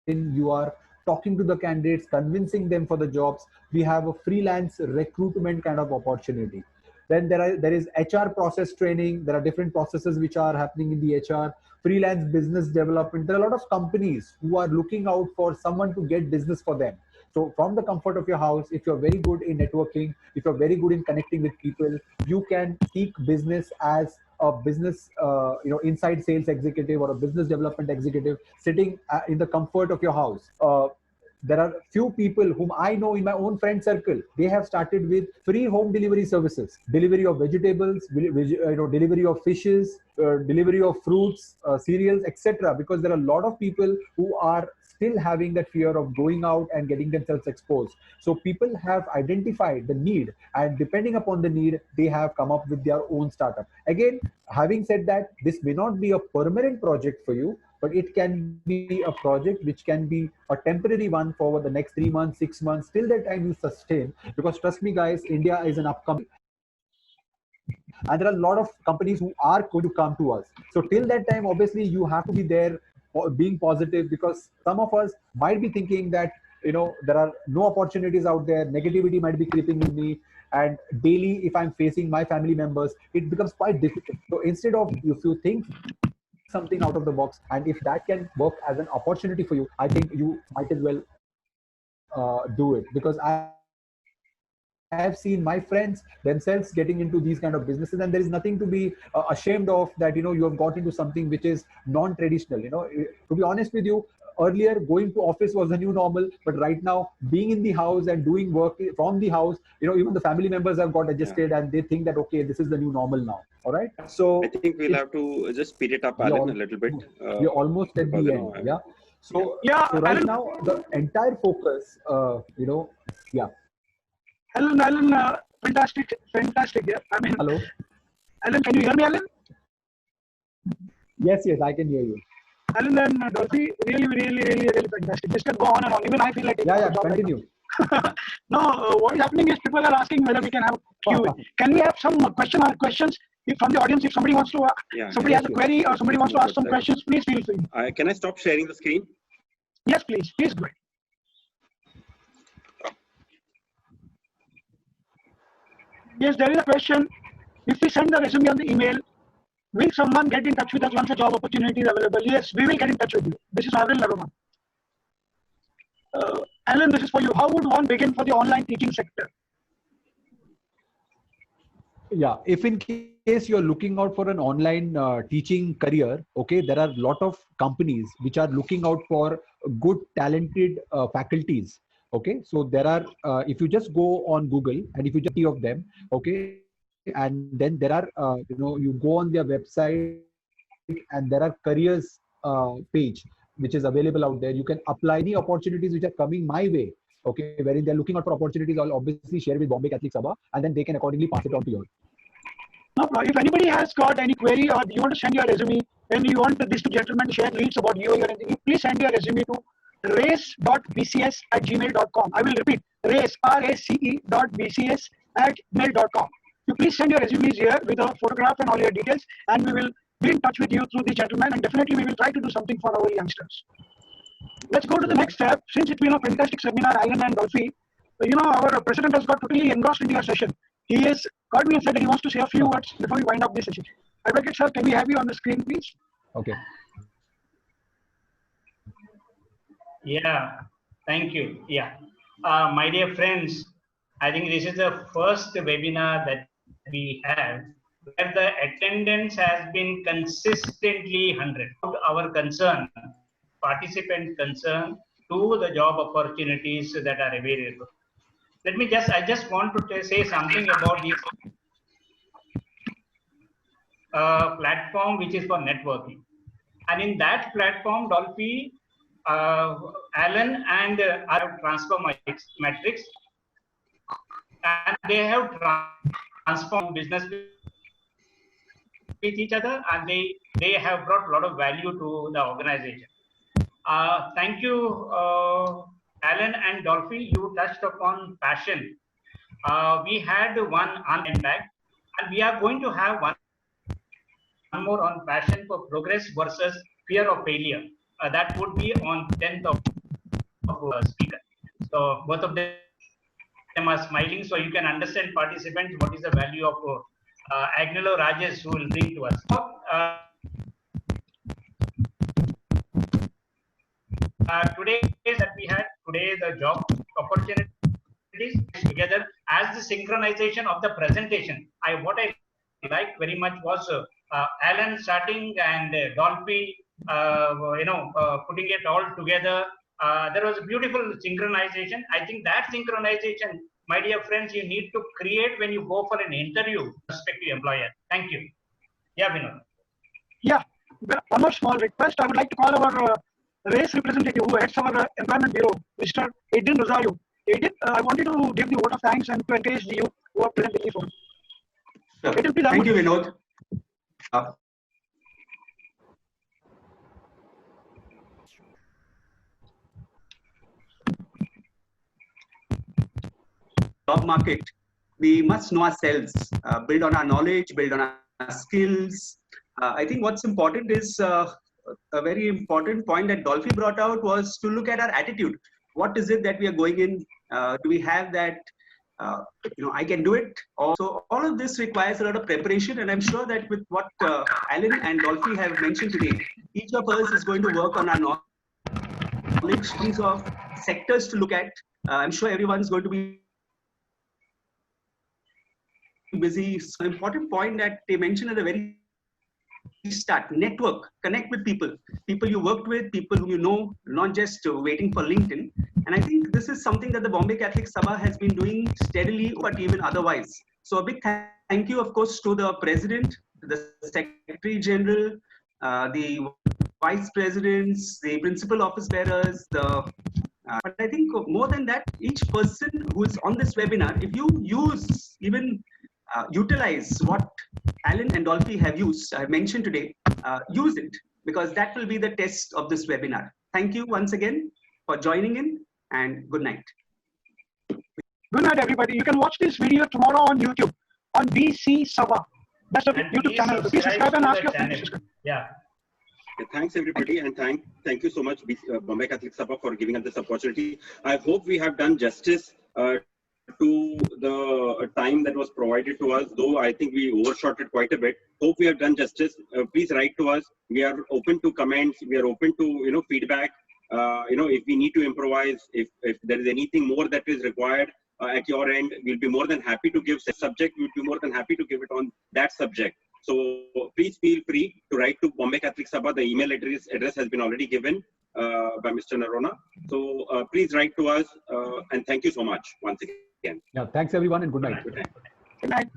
you are talking to the candidates, convincing them for the jobs. We have a freelance recruitment kind of opportunity. Then there is HR process training. There are different processes which are happening in the HR, freelance business development. There are a lot of companies who are looking out for someone to get business for them. So from the comfort of your house, if you're very good in networking, if you're very good in connecting with people, you can seek business as a business, inside sales executive or a business development executive sitting in the comfort of your house. There are few people whom I know in my own friend circle. They have started with free home delivery services, delivery of vegetables, delivery of fishes, delivery of fruits, cereals, etc. Because there are a lot of people who are still having that fear of going out and getting themselves exposed. So people have identified the need, and depending upon the need, they have come up with their own startup. Again, having said that, this may not be a permanent project for you, but it can be a project which can be a temporary one for the next 3 months, 6 months, till that time you sustain. Because trust me, guys, India is an upcoming, and there are a lot of companies who are going to come to us. So till that time, obviously, you have to be there being positive, because some of us might be thinking that there are no opportunities out there, negativity might be creeping in me, and daily if I'm facing my family members, it becomes quite difficult. So instead of, if you think something out of the box, and if that can work as an opportunity for you, I think you might as well do it. Because I have seen my friends themselves getting into these kind of businesses, and there is nothing to be ashamed of, that you have got into something which is non-traditional. To be honest with you, earlier going to office was the new normal, but right now being in the house and doing work from the house, even the family members have got adjusted, and they think that okay, this is the new normal now. All right, so I think we'll have to just speed it up, Alan, a little bit. we're almost at Because, the end. Yeah. So Yeah, so right Alan, now the entire focus, yeah. Alan, fantastic. Yeah, I mean, Hello. Alan, can you hear me, Alan? Yes, I can hear you. Alan and Dolphy, really fantastic. This can go on and on. Even I feel like Yeah, job continue. Right now. No, what is happening is people are asking whether we can have Q&A. Can we have some questions from the audience? If somebody wants to, somebody has a query or somebody wants to ask some questions, please feel free. Can I stop sharing the screen? Yes, please go ahead. Yes, there is a question. If we send the resume on the email, will someone get in touch with us once a job opportunity is available? Yes, we will get in touch with you. This is Arvind Nagaman. Alan, this is for you. How would one begin for the online teaching sector? Yeah, if in case you're looking out for an online teaching career, okay, there are a lot of companies which are looking out for good, talented faculties. Okay, so there are, if you just go on Google and if you just see of them, okay, and then there are, you go on their website and there are careers page which is available out there. You can apply any opportunities which are coming my way. Okay, wherein they're looking out for opportunities. I'll obviously share with Bombay Catholic Sabha, and then they can accordingly pass it on to you. No problem. If anybody has got any query or you want to send your resume and you want these two gentlemen to share leads about you or anything, please send your resume to race.bcs@gmail.com. I will repeat, race.bcs@gmail.com. You please send your resumes here with a photograph and all your details, and we will be in touch with you through the gentleman, and definitely we will try to do something for our youngsters. Let's go to the next step. Since it's been a fantastic seminar, Alan and Dolphy, our president has got totally engrossed in your session. He has called me and said that he wants to say a few words before we wind up this session. Advocate sir, can we have you on the screen, please? Okay. Yeah, thank you. Yeah. My dear friends, I think this is the first webinar that we have where the attendance has been consistently 100. Our concern, participant concern to the job opportunities that are available. I just want to say something about this platform which is for networking. And in that platform, Dolphy, Alan and our transfer matrix, and they have transformed business with each other, and they have brought a lot of value to the organization. Thank you, Alan and Dolphy. You touched upon passion. We had one on impact, and we are going to have one more on passion for progress versus fear of failure. That would be on 10th of speaker. So both of them are smiling, so you can understand, participants, what is the value of Agnello Rajesh who will bring to us. Today that we had today, the job opportunities together as the synchronization of the presentation. What I liked very much was Alan starting and Dolphy, putting it all together. There was a beautiful synchronization. I think that synchronization, my dear friends, you need to create when you go for an interview with prospective employer. Thank you. Yeah, Vinod. Yeah, one more small request. I would like to call our race representative who heads our employment bureau, Mr. Aiden Rosario. Aiden, I wanted to give the vote of thanks and to encourage the youth who are present in the forum. Sure. Thank you, Vinod. Job market, we must know ourselves, build on our knowledge, build on our skills. I think what's important is a very important point that Dolphy brought out was to look at our attitude. What is it that we are going in? Do we have that, I can do it? So all of this requires a lot of preparation, and I'm sure that with what Alan and Dolphy have mentioned today, each of us is going to work on our knowledge of sectors to look at. I'm sure everyone's going to be busy. So an important point that they mentioned at the very start: network, connect with people you worked with, people whom you know, not just waiting for LinkedIn. And I think this is something that the Bombay Catholic Sabha has been doing steadily, but even otherwise. So a big thank you, of course, to the president, the secretary general, the vice presidents, the principal office bearers, but I think more than that, each person who is on this webinar, if you utilize what Alan and Dolphy have mentioned today, use it, because that will be the test of this webinar. Thank you once again for joining in, and good night. Good night, everybody. You can watch this video tomorrow on YouTube on BC Sabha. That's the YouTube channel. Please subscribe and ask your friends to subscribe. Yeah. Thanks everybody, and thank you so much, Bombay Catholic Sabha, for giving us this opportunity. I hope we have done justice to the time that was provided to us, though I think we overshot it quite a bit. Hope we have done justice. Please write to us. We are open to comments. We are open to feedback. if we need to improvise, if there is anything more that is required at your end, we'll be more than happy to give subject. We'll be more than happy to give it on that subject. So please feel free to write to Bombay Catholic Sabha. The email address has been already given by Mr. Narona. So please write to us, and thank you so much once again. Yeah, thanks everyone, and good night. Good night. Good night.